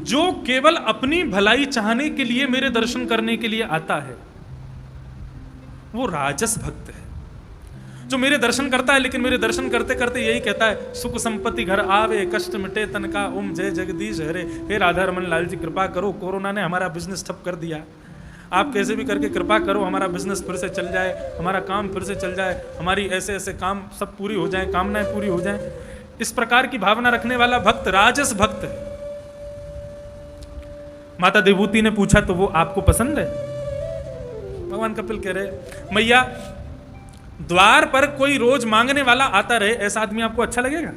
जो केवल अपनी भलाई चाहने के लिए मेरे दर्शन करने के लिए आता है वो राजस भक्त है। जो मेरे दर्शन करता है लेकिन मेरे दर्शन करते करते यही कहता है, सुख संपत्ति घर आवे, कष्ट मिटे तन का, ओम जय जगदीश हरे, हे राधा रमन लाल जी कृपा करो, कोरोना ने हमारा बिजनेस ठप कर दिया, आप कैसे भी करके कृपा करो, हमारा बिजनेस फिर से चल जाए, हमारा काम फिर से चल जाए, हमारी ऐसे ऐसे काम सब पूरी हो जाए, कामनाएं पूरी हो जाए। इस प्रकार की भावना रखने वाला भक्त राजस भक्त है। माता देवूति ने पूछा तो वो आपको पसंद है? भगवान कपिल कह रहे, मैया द्वार पर कोई रोज मांगने वाला आता रहे, ऐसा आदमी आपको अच्छा लगेगा?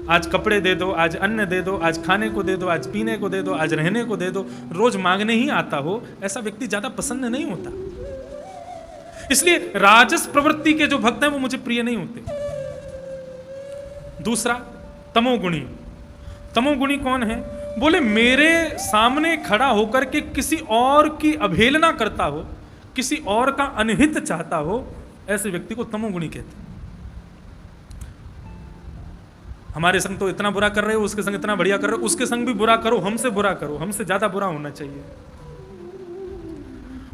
आज कपड़े दे दो, आज अन्न दे दो, आज खाने को दे दो, आज पीने को दे दो, आज रहने को दे दो, रोज मांगने ही आता हो, ऐसा व्यक्ति ज्यादा पसंद नहीं होता। इसलिए राजस प्रवृत्ति के जो भक्त हैं वो मुझे प्रिय नहीं होते। दूसरा तमोगुणी। तमोगुणी कौन है? बोले मेरे सामने खड़ा होकर के किसी और की अवहेलना करता हो, किसी और का अनहित चाहता हो, ऐसे व्यक्ति को तमोगुणी कहते हैं। हमारे संग तो इतना बुरा कर रहे हो, उसके संग इतना बढ़िया कर रहे हो, उसके संग भी बुरा करो, हमसे बुरा करो, हमसे ज्यादा बुरा होना चाहिए।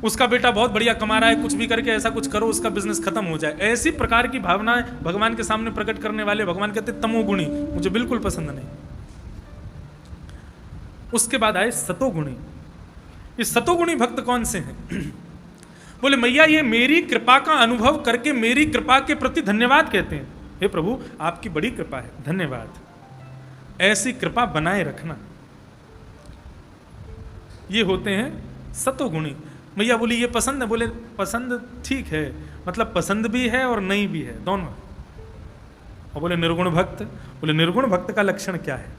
उसका बेटा बहुत बढ़िया कमा रहा है, कुछ भी करके ऐसा कुछ करो उसका बिजनेस खत्म हो जाए। ऐसी प्रकार की भावनाएं भगवान के सामने प्रकट करने वाले भगवान कहते तमोगुणी, मुझे बिल्कुल पसंद नहीं। उसके बाद आए सतोगुणी। ये सतोगुणी भक्त कौन से हैं? बोले मैया ये मेरी कृपा का अनुभव करके मेरी कृपा के प्रति धन्यवाद कहते हैं, हे प्रभु आपकी बड़ी कृपा है, धन्यवाद, ऐसी कृपा बनाए रखना। ये होते हैं सतोगुणी। मैया बोली ये पसंद है? बोले पसंद ठीक है, मतलब पसंद भी है और नहीं भी है, दोनों। और बोले निर्गुण भक्त? बोले निर्गुण भक्त का लक्षण क्या है?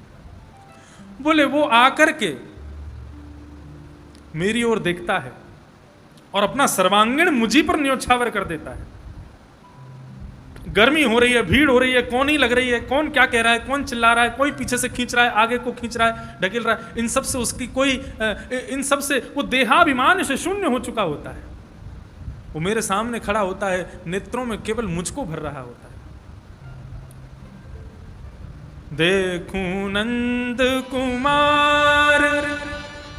बोले वो आकर के मेरी ओर देखता है और अपना सर्वांगीण मुझी पर न्योछावर कर देता है। गर्मी हो रही है, भीड़ हो रही है, कौन ही लग रही है, कौन क्या कह रहा है, कौन चिल्ला रहा है, कोई पीछे से खींच रहा है, आगे को खींच रहा है, ढकेल रहा है, इन सब से उसकी कोई इन सब से वो देहाभिमान से शून्य हो चुका होता है। वो मेरे सामने खड़ा होता है, नेत्रों में केवल मुझको भर रहा होता है। देखूं नंद कुमार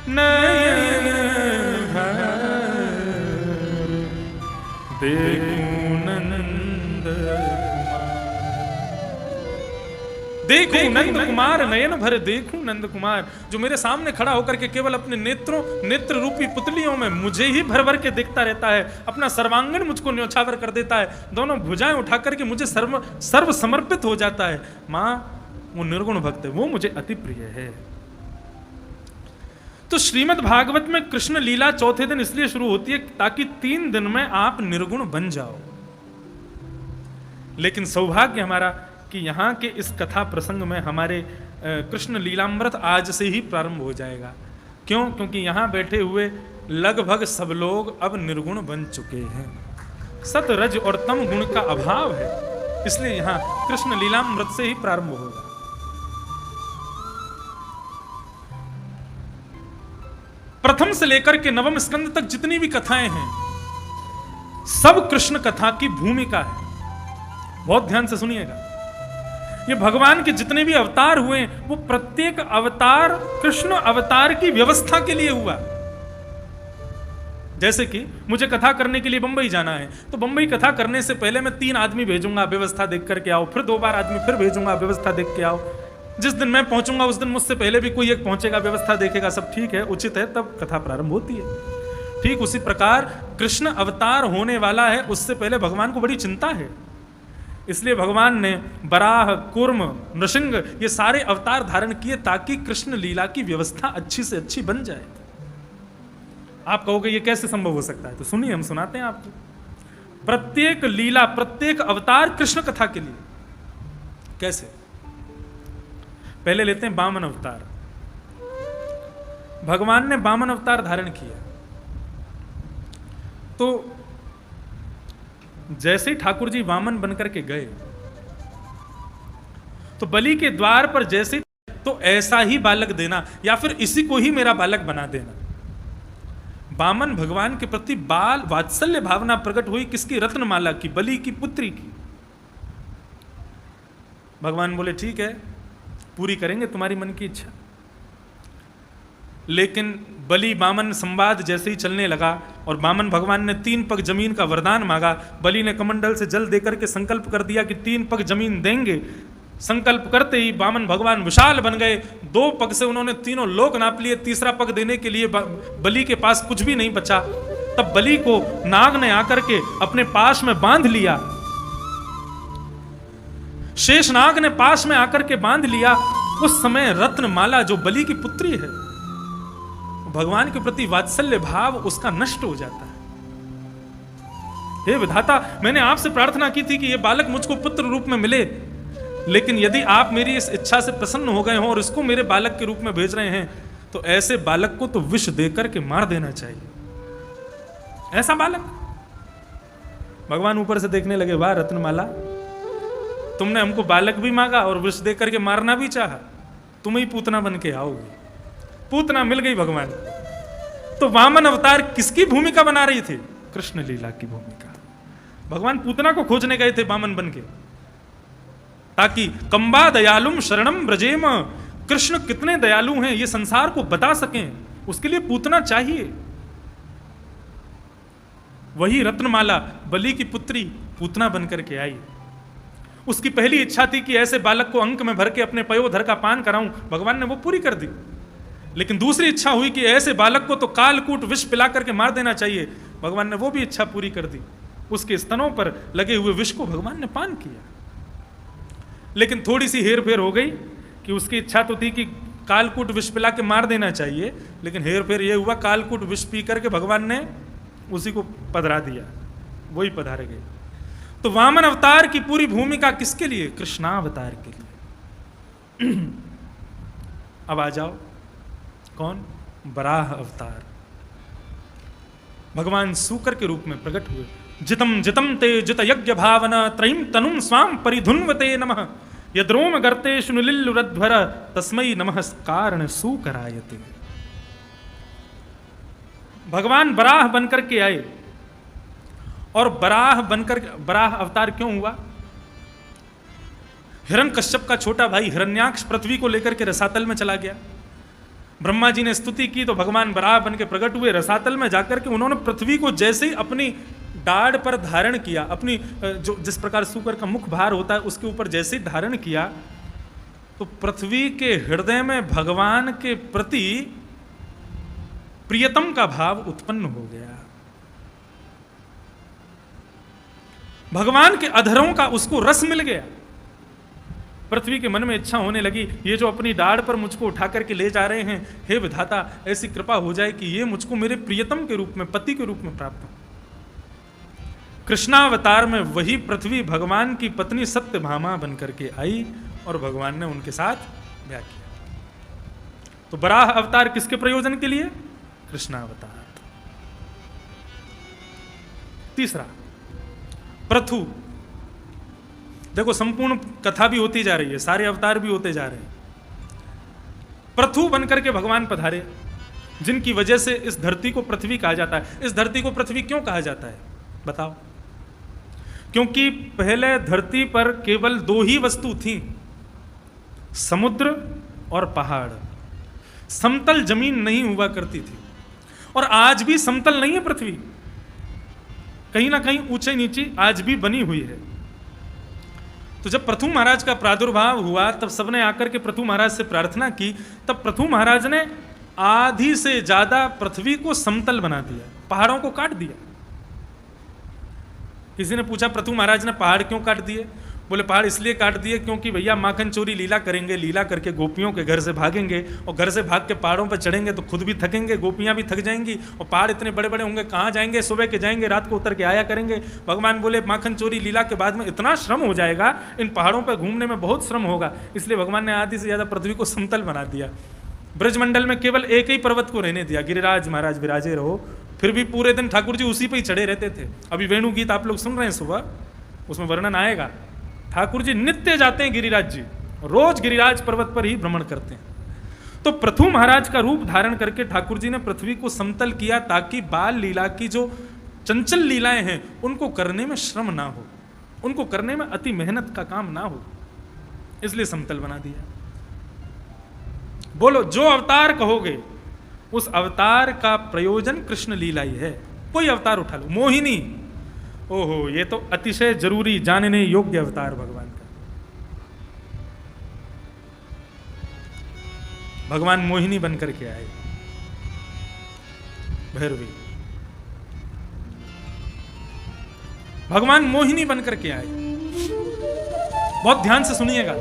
नयन देखूं नंद कुमार नयन भर, देखूं नंद कुमार, जो मेरे सामने खड़ा होकर के केवल अपने नेत्र रूपी पुतलियों में मुझे ही भर भर के देखता रहता है, अपना सर्वांगीण मुझको न्योछावर कर देता है, दोनों भुजाएं उठा करके मुझे सर्व समर्पित हो जाता है। मां वो निर्गुण भक्त है, वो मुझे अति प्रिय है। तो श्रीमद् भागवत में कृष्ण लीला चौथे दिन इसलिए शुरू होती है ताकि 3 दिन में आप निर्गुण बन जाओ। लेकिन सौभाग्य हमारा कि यहाँ के इस कथा प्रसंग में हमारे कृष्ण लीलामृत आज से ही प्रारंभ हो जाएगा। क्यों? क्योंकि यहाँ बैठे हुए लगभग सब लोग अब निर्गुण बन चुके हैं। सत रज और तम गुण का अभाव है, इसलिए यहाँ कृष्ण लीलामृत से ही प्रारंभ होगा। प्रथम से लेकर के नवम स्कंद तक जितनी भी कथाएं हैं सब कृष्ण कथा की भूमिका है। बहुत ध्यान से सुनिएगा। ये भगवान के जितने भी अवतार हुए वो प्रत्येक अवतार कृष्ण अवतार की व्यवस्था के लिए हुआ। जैसे कि मुझे कथा करने के लिए बंबई जाना है, तो बंबई कथा करने से पहले मैं 3 आदमी भेजूंगा, व्यवस्था देख करके आओ, फिर 2 बार आदमी फिर भेजूंगा, व्यवस्था देख के आओ। जिस दिन मैं पहुंचूंगा उस दिन मुझसे पहले भी कोई एक पहुंचेगा, व्यवस्था देखेगा, सब ठीक है, उचित है, तब कथा प्रारंभ होती है। ठीक उसी प्रकार कृष्ण अवतार होने वाला है, उससे पहले भगवान को बड़ी चिंता है। इसलिए भगवान ने बराह, कूर्म, नृसिंह ये सारे अवतार धारण किए ताकि कृष्ण लीला की व्यवस्था अच्छी से अच्छी बन जाए। आप कहोगे ये कैसे संभव हो सकता है? तो सुनिए, हम सुनाते हैं आपको। प्रत्येक लीला, प्रत्येक अवतार कृष्ण कथा के लिए। कैसे? पहले लेते हैं वामन अवतार। भगवान ने वामन अवतार धारण किया तो जैसे ही ठाकुर जी वामन बनकर के गए तो बलि के द्वार पर जैसे तो ऐसा ही बालक देना, या फिर इसी को ही मेरा बालक बना देना। वामन भगवान के प्रति बाल वात्सल्य भावना प्रकट हुई। किसकी? रत्नमाला की, बलि की पुत्री की। भगवान बोले ठीक है, पूरी करेंगे तुम्हारी मन की इच्छा। लेकिन बलि वामन संवाद जैसे ही चलने लगा और वामन भगवान ने 3 पग जमीन का वरदान मांगा, बलि ने कमंडल से जल देकर के संकल्प कर दिया कि 3 पग जमीन देंगे। संकल्प करते ही वामन भगवान विशाल बन गए। 2 पग से उन्होंने तीनों लोक नाप लिए। तीसरा पग देने के लिए बलि के पास कुछ भी नहीं बचा। तब बलि को नाग ने आकर के अपने पास में बांध लिया। शेषनाग ने पास में आकर के बांध लिया। उस समय रत्नमाला जो बलि की पुत्री है, भगवान के प्रति वात्सल्य भाव उसका नष्ट हो जाता है। हे विधाता, मैंने आपसे प्रार्थना की थी कि यह बालक मुझको पुत्र रूप में मिले, लेकिन यदि आप मेरी इस इच्छा से प्रसन्न हो गए हो और इसको मेरे बालक के रूप में भेज रहे हैं, तो ऐसे बालक को तो विष देकर के मार देना चाहिए। ऐसा बालक। भगवान ऊपर से देखने लगे, वाह रत्नमाला, तुमने हमको बालक भी मांगा और विष देकर के मारना भी चाहा, तुम ही पूतना बन के आओगे। पूतना मिल गई भगवान। तो वामन अवतार किसकी भूमिका बना रही थी? कृष्ण लीला की भूमिका। भगवान पूतना को खोजने गए थे वामन बन के, ताकि कंबा दयालुम शरणम ब्रजेम, कृष्ण कितने दयालु हैं ये संसार को बता सकें, उसके लिए पूतना चाहिए। वही रत्नमाला बलि की पुत्री पूतना बनकर के आई। उसकी पहली इच्छा थी कि ऐसे बालक को अंक में भर के अपने पयोधर का पान कराऊं, भगवान ने वो पूरी कर दी। लेकिन दूसरी इच्छा हुई कि ऐसे बालक को तो कालकूट विष पिला करके मार देना चाहिए, भगवान ने वो भी इच्छा पूरी कर दी। उसके स्तनों पर लगे हुए विष को भगवान ने पान किया। लेकिन थोड़ी सी हेर फेर हो गई कि उसकी इच्छा तो थी कि कालकूट विष पिला के मार देना चाहिए, लेकिन हेर फेर ये हुआ कालकूट विष पी करके भगवान ने उसी को पधरा दिया, वही पधारे गए। तो वामन अवतार की पूरी भूमिका किसके लिए? कृष्णावतार के लिए। अब आ जाओ, कौन? बराह अवतार। भगवान सूकर के रूप में प्रकट हुए। जितम जितम ते जित यज्ञ भावना त्रयीम तनुम स्वाम परिधुन्वते नमः यद्रोम गर्ते शुनिलिल्लुरध्वर तस्मै नमः कारण सूकरायते। भगवान बराह बनकर के आए। और बराह अवतार क्यों हुआ? हिरण्यकश्यप का छोटा भाई हिरण्याक्ष पृथ्वी को लेकर के रसातल में चला गया। ब्रह्मा जी ने स्तुति की तो भगवान बराह बन के प्रकट हुए। रसातल में जाकर के उन्होंने पृथ्वी को जैसे ही अपनी डाढ़ पर धारण किया, अपनी जो जिस प्रकार सूकर का मुख भार होता है उसके ऊपर जैसे ही धारण किया, तो पृथ्वी के हृदय में भगवान के प्रति प्रियतम का भाव उत्पन्न हो गया। भगवान के अधरों का उसको रस मिल गया। पृथ्वी के मन में इच्छा होने लगी, ये जो अपनी डाढ़ पर मुझको उठा करके ले जा रहे हैं, हे विधाता ऐसी कृपा हो जाए कि ये मुझको मेरे प्रियतम के रूप में, पति के रूप में प्राप्त हो। कृष्णावतार में वही पृथ्वी भगवान की पत्नी सत्यभामा बनकर के आई और भगवान ने उनके साथ ब्याह किया। तो बराह अवतार किसके प्रयोजन के लिए? कृष्णावतार। तीसरा पृथु। देखो संपूर्ण कथा भी होती जा रही है, सारे अवतार भी होते जा रहे हैं। पृथु बनकर के भगवान पधारे, जिनकी वजह से इस धरती को पृथ्वी कहा जाता है। इस धरती को पृथ्वी क्यों कहा जाता है बताओ? क्योंकि पहले धरती पर केवल 2 ही वस्तु थी, समुद्र और पहाड़। समतल जमीन नहीं हुआ करती थी। और आज भी समतल नहीं है पृथ्वी, कहीं ना कहीं ऊंचे नीचे आज भी बनी हुई है। तो जब पृथु महाराज का प्रादुर्भाव हुआ तब सबने आकर के पृथु महाराज से प्रार्थना की। तब पृथु महाराज ने आधी से ज्यादा पृथ्वी को समतल बना दिया, पहाड़ों को काट दिया। किसी ने पूछा पृथु महाराज ने पहाड़ क्यों काट दिए? बोले पहाड़ इसलिए काट दिए क्योंकि भैया माखन चोरी लीला करेंगे, लीला करके गोपियों के घर से भागेंगे और घर से भाग के पहाड़ों पर चढ़ेंगे तो खुद भी थकेंगे, गोपियां भी थक जाएंगी और पहाड़ इतने बड़े बड़े होंगे, कहाँ जाएंगे? सुबह के जाएंगे, रात को उतर के आया करेंगे। भगवान बोले माखन चोरी लीला के बाद में इतना श्रम हो जाएगा, इन पहाड़ों पर घूमने में बहुत श्रम होगा, इसलिए भगवान ने आधी से ज़्यादा पृथ्वी को समतल बना दिया। ब्रजमंडल में केवल एक ही पर्वत को रहने दिया, गिरिराज महाराज विराजे रहो। फिर भी पूरे दिन ठाकुर जी उसी पे ही चढ़े रहते थे। अभी वेणु गीत आप लोग सुन रहे हैं सुबह, उसमें वर्णन आएगा। ठाकुर जी नित्य जाते हैं गिरिराज जी, रोज गिरिराज पर्वत पर ही भ्रमण करते हैं। तो तो पृथु महाराज का रूप धारण करके ठाकुर जी ने पृथ्वी को समतल किया ताकि बाल लीला की जो चंचल लीलाएं हैं उनको करने में श्रम ना हो, उनको करने में अति मेहनत का काम ना हो, इसलिए समतल बना दिया। बोलो जो अवतार कहोगे उस अवतार का प्रयोजन कृष्ण लीला ही है। कोई अवतार उठा लो, मोहिनी, ओहो ये तो अतिशय जरूरी जानने योग्य अवतार भगवान का। भगवान मोहिनी बनकर के आए, भैरवी भगवान मोहिनी बनकर के आए। बहुत ध्यान से सुनिएगा।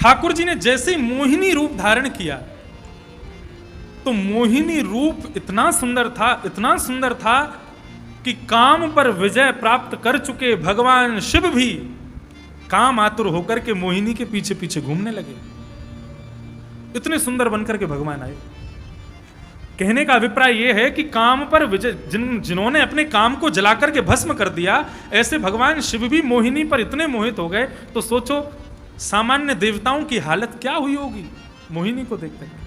ठाकुर जी ने जैसे ही मोहिनी रूप धारण किया तो मोहिनी रूप इतना सुंदर था, इतना सुंदर था कि काम पर विजय प्राप्त कर चुके भगवान शिव भी काम आतुर होकर के मोहिनी के पीछे पीछे घूमने लगे। इतने सुंदर बनकर के भगवान आए। कहने का अभिप्राय यह है कि काम पर विजय, जिन्होंने अपने काम को जलाकर के भस्म कर दिया, ऐसे भगवान शिव भी मोहिनी पर इतने मोहित हो गए। तो सोचो सामान्य देवताओं की हालत क्या हुई होगी मोहिनी को देखकर।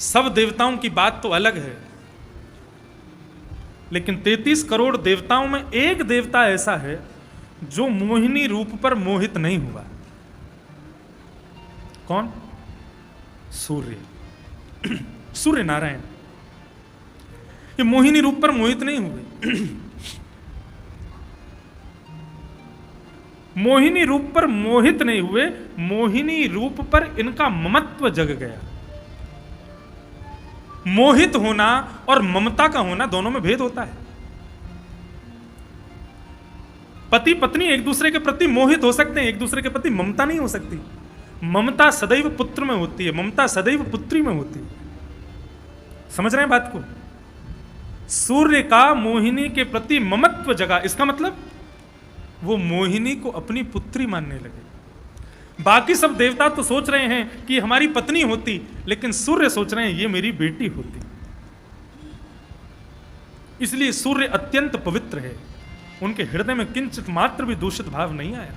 सब देवताओं की बात तो अलग है, लेकिन 33 करोड़ देवताओं में एक देवता ऐसा है जो मोहिनी रूप पर मोहित नहीं हुआ। कौन? सूर्य। सूर्य नारायण ये मोहिनी रूप पर मोहित नहीं हुए। मोहिनी रूप पर मोहित नहीं हुए, मोहिनी रूप पर इनका ममत्व जग गया। मोहित होना और ममता का होना दोनों में भेद होता है। पति पत्नी एक दूसरे के प्रति मोहित हो सकते हैं, एक दूसरे के प्रति ममता नहीं हो सकती। ममता सदैव पुत्र में होती है, ममता सदैव पुत्री में होती है। समझ रहे हैं बात को? सूर्य का मोहिनी के प्रति ममत्व जगा, इसका मतलब वो मोहिनी को अपनी पुत्री मानने लगे। बाकी सब देवता तो सोच रहे हैं कि हमारी पत्नी होती, लेकिन सूर्य सोच रहे हैं ये मेरी बेटी होती। इसलिए सूर्य अत्यंत पवित्र है, उनके हृदय में किंचित मात्र भी दूषित भाव नहीं आया।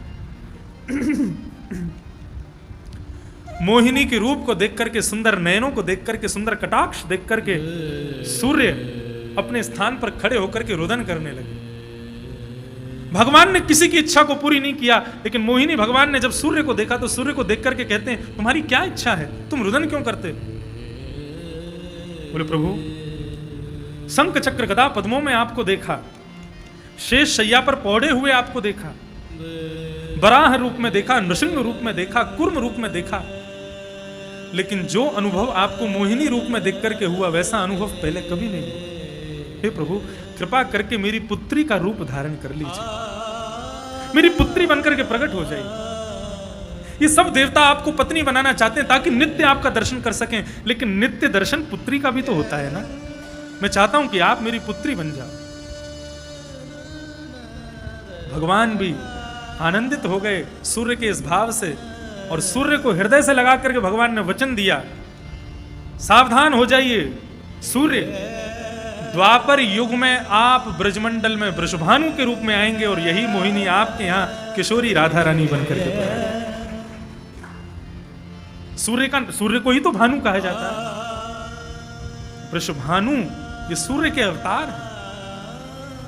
मोहिनी के रूप को देख करके, सुंदर नयनों को देख करके, सुंदर कटाक्ष देख करके सूर्य अपने स्थान पर खड़े होकर के रुदन करने लगे। भगवान ने किसी की इच्छा को पूरी नहीं किया, लेकिन मोहिनी भगवान ने जब सूर्य को देखा तो सूर्य को देख करके कहते हैं तुम्हारी क्या इच्छा है, तुम रुदन क्यों करते? बोले प्रभु शंख चक्र गदा पद्मों में आपको देखा, शेष शैया पर पौड़े हुए आपको देखा, बराह रूप में देखा, नृसिंह रूप में देखा, कूर्म रूप में देखा, लेकिन जो अनुभव आपको मोहिनी रूप में देख करके हुआ वैसा अनुभव पहले कभी नहीं हुआ। हे प्रभु कृपा करके मेरी पुत्री का रूप धारण कर लीजिए, मेरी पुत्री बनकर के प्रकट हो जाए। ये सब देवता आपको पत्नी बनाना चाहते हैं ताकि नित्य आपका दर्शन कर सकें, लेकिन नित्य दर्शन पुत्री का भी तो होता है ना। मैं चाहता हूं कि आप मेरी पुत्री बन जाओ। भगवान भी आनंदित हो गए सूर्य के इस भाव से, और सूर्य को हृदय से लगा करके भगवान ने वचन दिया, सावधान हो जाइए सूर्य, द्वापर युग में आप ब्रजमंडल में वृषभानु के रूप में आएंगे और यही मोहिनी आपके यहां किशोरी राधा रानी बनकर के आएंगे। सूर्य को ही तो भानु कहा जाता है। वृषभानु ये सूर्य के अवतार हैं,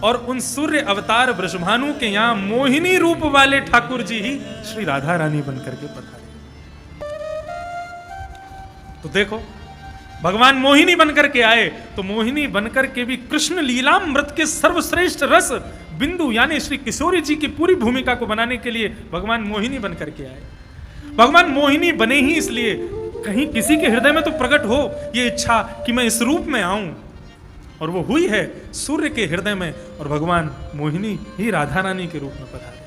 और उन सूर्य अवतार वृषभानु के यहां मोहिनी रूप वाले ठाकुर जी ही श्री राधा रानी बनकर के पधारे। तो देखो भगवान मोहिनी बनकर के आए, तो मोहिनी बनकर के भी कृष्ण लीलामृत के सर्वश्रेष्ठ रस बिंदु यानी श्री किशोरी जी की पूरी भूमिका को बनाने के लिए भगवान मोहिनी बनकर के आए। भगवान मोहिनी बने ही इसलिए कहीं किसी के हृदय में तो प्रकट हो ये इच्छा कि मैं इस रूप में आऊं, और वो हुई है सूर्य के हृदय में, और भगवान मोहिनी ही राधा रानी के रूप में पधारे।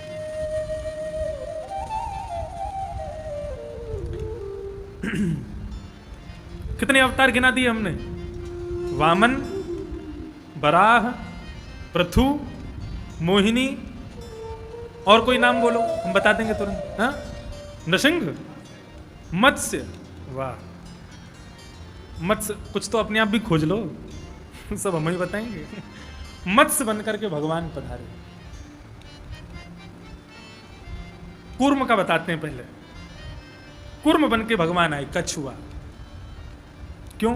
कितने अवतार गिना दिए हमने? वामन, बराह, पृथु, मोहिनी, और कोई नाम बोलो हम बता देंगे तुरंत। हाँ, नृसिंह, मत्स्य, वाह मत्स्य, कुछ तो अपने आप भी खोज लो, सब हम ही बताएंगे। मत्स्य बनकर के भगवान पधारे। कूर्म का बताते हैं। पहले कूर्म बन के भगवान आए, कछुआ। क्यों?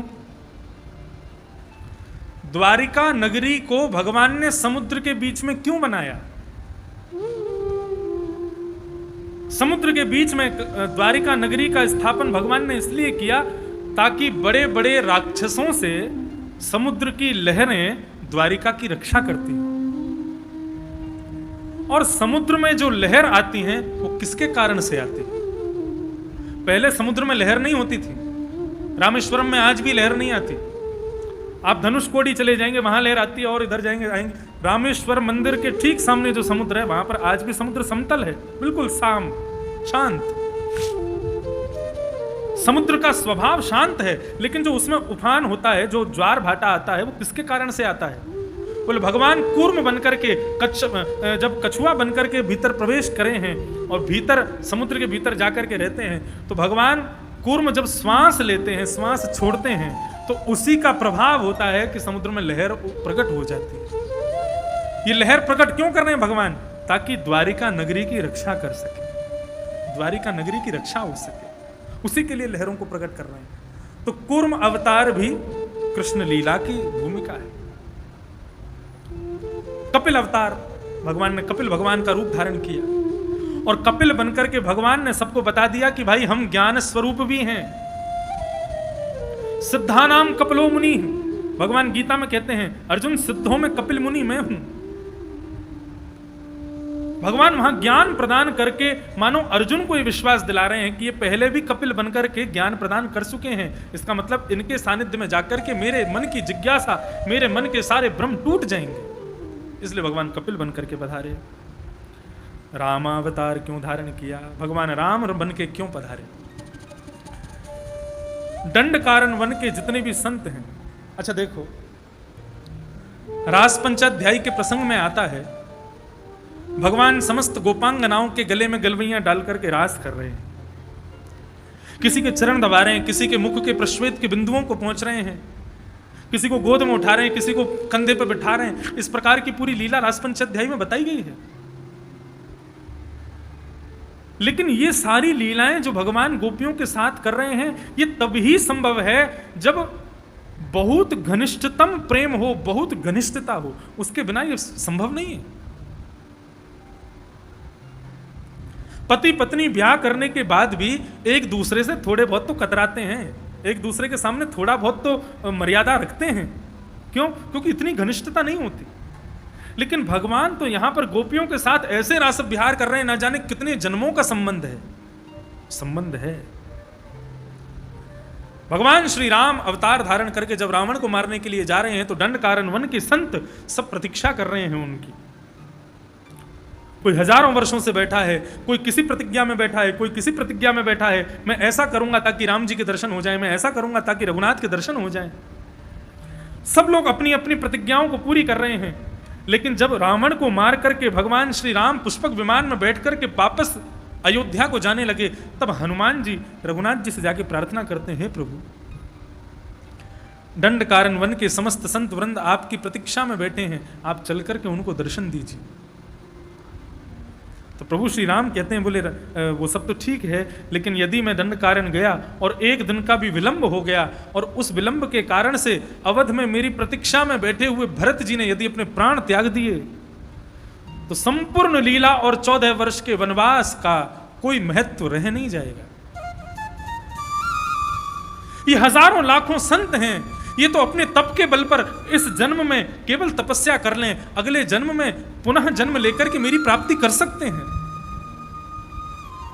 द्वारिका नगरी को भगवान ने समुद्र के बीच में क्यों बनाया? समुद्र के बीच में द्वारिका नगरी का स्थापन भगवान ने इसलिए किया ताकि बड़े बड़े राक्षसों से समुद्र की लहरें द्वारिका की रक्षा करती हैं। और समुद्र में जो लहर आती हैं वो किसके कारण से आती है? पहले समुद्र में लहर नहीं होती थी। रामेश्वरम में आज भी लहर नहीं आती। आप धनुषकोडी चले जाएंगे, वहां लहर आती है, और इधर जाएंगे आएंगे रामेश्वर मंदिर के ठीक सामने जो समुद्र है वहां पर आज भी समुद्र समतल है, बिल्कुल शांत। समुद्र का स्वभाव शांत है, लेकिन जो उसमें उफान होता है, जो ज्वार भाटा आता है, वो किसके कारण से आता है? बोले भगवान कूर्म बनकर के जब कछुआ बनकर के भीतर प्रवेश करे हैं और भीतर समुद्र के भीतर जाकर के रहते हैं, तो भगवान कूर्म जब श्वास लेते हैं, श्वास छोड़ते हैं, तो उसी का प्रभाव होता है कि समुद्र में लहर प्रकट हो जाती है। ये लहर प्रकट क्यों कर रहे हैं भगवान? ताकि द्वारिका नगरी की रक्षा कर सके, द्वारिका नगरी की रक्षा हो सके, उसी के लिए लहरों को प्रकट कर रहे हैं। तो कूर्म अवतार भी कृष्ण लीला की भूमिका है। कपिल अवतार, भगवान ने कपिल भगवान का रूप धारण किया और कपिल बनकर के भगवान ने सबको बता दिया कि भाई हम ज्ञान स्वरूप भी हैं। सिद्धानाम कपिलो मुनि, भगवान गीता में कहते हैं अर्जुन सिद्धों में कपिल मुनि मैं हूं। भगवान वहां ज्ञान प्रदान करके मानो अर्जुन को ये विश्वास दिला रहे हैं कि ये पहले भी कपिल बनकर के ज्ञान प्रदान कर चुके हैं। इसका मतलब इनके सानिध्य में जाकर के मेरे मन की जिज्ञासा, मेरे मन के सारे भ्रम टूट जाएंगे। इसलिए भगवान कपिल बनकर के पधारे। रामावतार क्यों धारण किया? भगवान राम बन के क्यों पधारे? दंड कारण वन के जितने भी संत हैं, अच्छा देखो, रास पंचाध्यायी के प्रसंग में आता है भगवान समस्त गोपांगनाओं के गले में गलवैयां डाल करके रास कर रहे हैं, किसी के चरण दबा रहे हैं, किसी के मुख के प्रश्वेत के बिंदुओं को पहुंच रहे हैं, किसी को गोद में उठा रहे हैं, किसी को कंधे पर बिठा रहे हैं। इस प्रकार की पूरी लीला रास पंचाध्यायी में बताई गई है। लेकिन ये सारी लीलाएं जो भगवान गोपियों के साथ कर रहे हैं, ये तभी संभव है जब बहुत घनिष्ठतम प्रेम हो, बहुत घनिष्ठता हो। उसके बिना ये संभव नहीं है। पति पत्नी ब्याह करने के बाद भी एक दूसरे से थोड़े बहुत तो कतराते हैं, एक दूसरे के सामने थोड़ा बहुत तो मर्यादा रखते हैं। क्यों? क्योंकि इतनी घनिष्ठता नहीं होती। लेकिन भगवान तो यहां पर गोपियों के साथ ऐसे रास विहार कर रहे हैं, ना जाने कितने जन्मों का संबंध है। भगवान श्री राम अवतार धारण करके जब रावण को मारने के लिए जा रहे हैं, तो दंड कारण वन के संत सब प्रतीक्षा कर रहे हैं उनकी। कोई हजारों वर्षों से बैठा है, कोई किसी प्रतिज्ञा में बैठा है, कोई किसी प्रतिज्ञा में बैठा है, मैं ऐसा करूंगा ताकि राम जी के दर्शन हो जाए, मैं ऐसा करूंगा ताकि रघुनाथ के दर्शन हो जाए। सब लोग अपनी अपनी प्रतिज्ञाओं को पूरी कर रहे हैं। लेकिन जब रावण को मार करके भगवान श्री राम पुष्पक विमान में बैठ करके वापस अयोध्या को जाने लगे, तब हनुमान जी रघुनाथ जी से जाके प्रार्थना करते हैं, प्रभु दंड कारण वन के समस्त संत वृंद आपकी प्रतीक्षा में बैठे हैं, आप चल करके उनको दर्शन दीजिए। तो प्रभु श्री राम कहते हैं, बोले वो सब तो ठीक है, लेकिन यदि मैं दंड कारण गया और एक दिन का भी विलंब हो गया और उस विलंब के कारण से अवध में मेरी प्रतीक्षा में बैठे हुए भरत जी ने यदि अपने प्राण त्याग दिए, तो संपूर्ण लीला और 14 वर्ष के वनवास का कोई महत्व रह नहीं जाएगा। ये हजारों लाखों संत हैं, ये तो अपने तप के बल पर इस जन्म में केवल तपस्या कर लें, अगले जन्म में पुनः जन्म लेकर के मेरी प्राप्ति कर सकते हैं।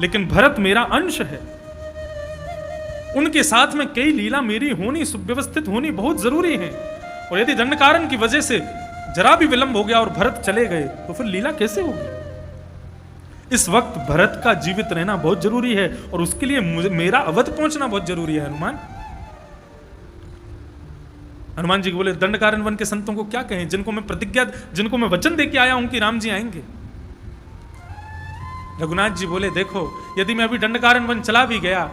लेकिन भरत मेरा अंश है, उनके साथ में कई लीला मेरी होनी, सुव्यवस्थित होनी बहुत जरूरी है। और यदि दंड कारण की वजह से जरा भी विलंब हो गया और भरत चले गए, तो फिर लीला कैसे होगी? इस वक्त भरत का जीवित रहना बहुत जरूरी है और उसके लिए मेरा अवध पहुंचना बहुत जरूरी है। हनुमान जी बोले दंड कारण वन के संतों को क्या कहें, जिनको मैं प्रतिज्ञा, जिनको मैं वचन देके आया हूं कि राम जी आएंगे। रघुनाथ जी बोले देखो, यदि मैं अभी दंड कारण वन चला भी गया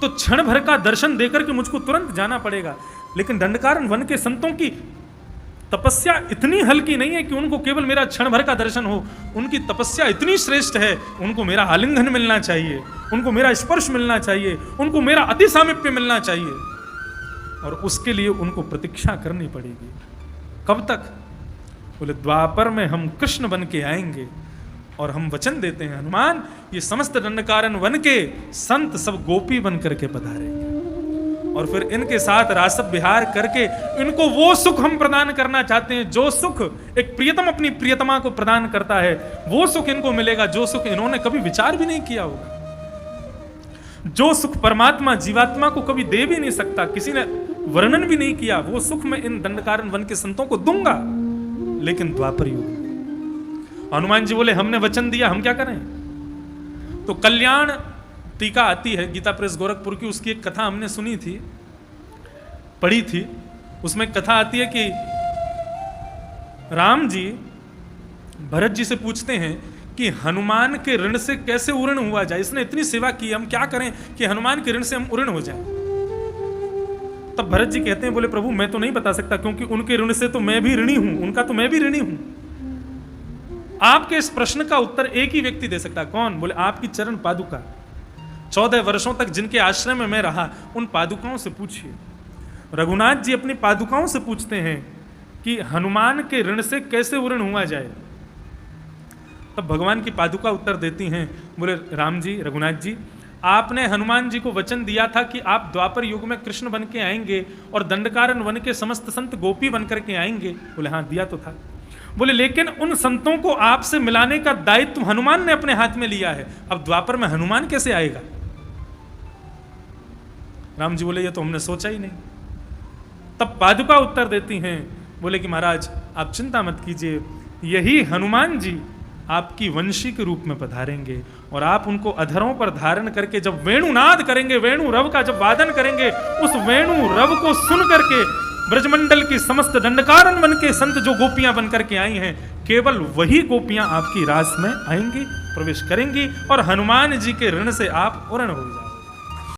तो क्षण भर का दर्शन देकर के मुझको तुरंत जाना पड़ेगा, लेकिन दंड कारण वन के संतों की तपस्या इतनी हल्की नहीं है कि उनको केवल मेरा क्षण भर का दर्शन हो, उनकी तपस्या इतनी श्रेष्ठ है, उनको मेरा आलिंगन मिलना चाहिए, उनको मेरा स्पर्श मिलना चाहिए, उनको मेरा अति सामीप्य मिलना चाहिए, और उसके लिए उनको प्रतीक्षा करनी पड़ेगी। कब तक? बोले द्वापर में हम कृष्ण बन के आएंगे और हम वचन देते हैं हनुमान, ये समस्त दंडकारण्य वन के संत सब गोपी बन करके पधारेंगे और फिर इनके साथ रासव विहार करके इनको वो सुख हम प्रदान करना चाहते हैं, जो सुख एक प्रियतम अपनी प्रियतमा को प्रदान करता है, वो सुख इनको मिलेगा, जो सुख इन्होंने कभी विचार भी नहीं किया होगा, जो सुख परमात्मा जीवात्मा को कभी दे भी नहीं सकता, किसी ने वर्णन भी नहीं किया, वो सुख मैं इन दंडकारण्य वन के संतों को दूंगा। लेकिन द्वापर युग हनुमान जी बोले हमने वचन दिया, हम क्या करें? तो कल्याण टीका आती है गीता प्रेस गोरखपुर की, उसकी एक कथा हमने सुनी थी, पढ़ी थी। उसमें कथा आती है कि राम जी भरत जी से पूछते हैं कि हनुमान के ऋण से कैसे उऋण हुआ जाए, इसने इतनी सेवा की, हम क्या करें कि हनुमान के ऋण से हम उऋण हो जाए। तब भरत जी कहते हैं, बोले प्रभु मैं तो नहीं बता सकता, क्योंकि उनके ऋण से तो मैं भी ऋणी हूं, उनका तो मैं भी ऋणी हूं। आपके इस प्रश्न का उत्तर एक ही व्यक्ति दे सकता है। कौन? बोले आपकी चरण पादुका। 14 वर्षों तक जिनके आश्रम में मैं रहा, उन पादुकाओं से पूछिए। रघुनाथ जी अपनी पादुकाओं से पूछते हैं कि हनुमान के ऋण से कैसे उऋण हुआ जाए। तब भगवान की पादुका उत्तर देती हैं, बोले राम जी, रघुनाथ जी, आपने हनुमान जी को वचन दिया था कि आप द्वापर युग में कृष्ण बन के आएंगे और दंडकारण्य वन के समस्त संत गोपी बन करके आएंगे। बोले हाँ दिया तो था। बोले लेकिन उन संतों को आपसे मिलाने का दायित्व हनुमान ने अपने हाथ में लिया है, अब द्वापर में हनुमान कैसे आएगा? राम जी बोले ये तो हमने सोचा ही नहीं। तब पादुका उत्तर देती हैं, बोले कि महाराज आप चिंता मत कीजिए, यही हनुमान जी आपकी वंशी के रूप में पधारेंगे और आप उनको अधरों पर धारण करके जब वेणुनाद करेंगे, वेणु रव का जब वादन करेंगे, उस वेणु रव को सुन करके ब्रजमंडल की समस्त दंडकारण्य वन के संत जो गोपियां बन करके आई हैं, केवल वही गोपियां आपकी रास में आएंगी, प्रवेश करेंगी और हनुमान जी के ऋण से आप उऋण हो जाएंगे।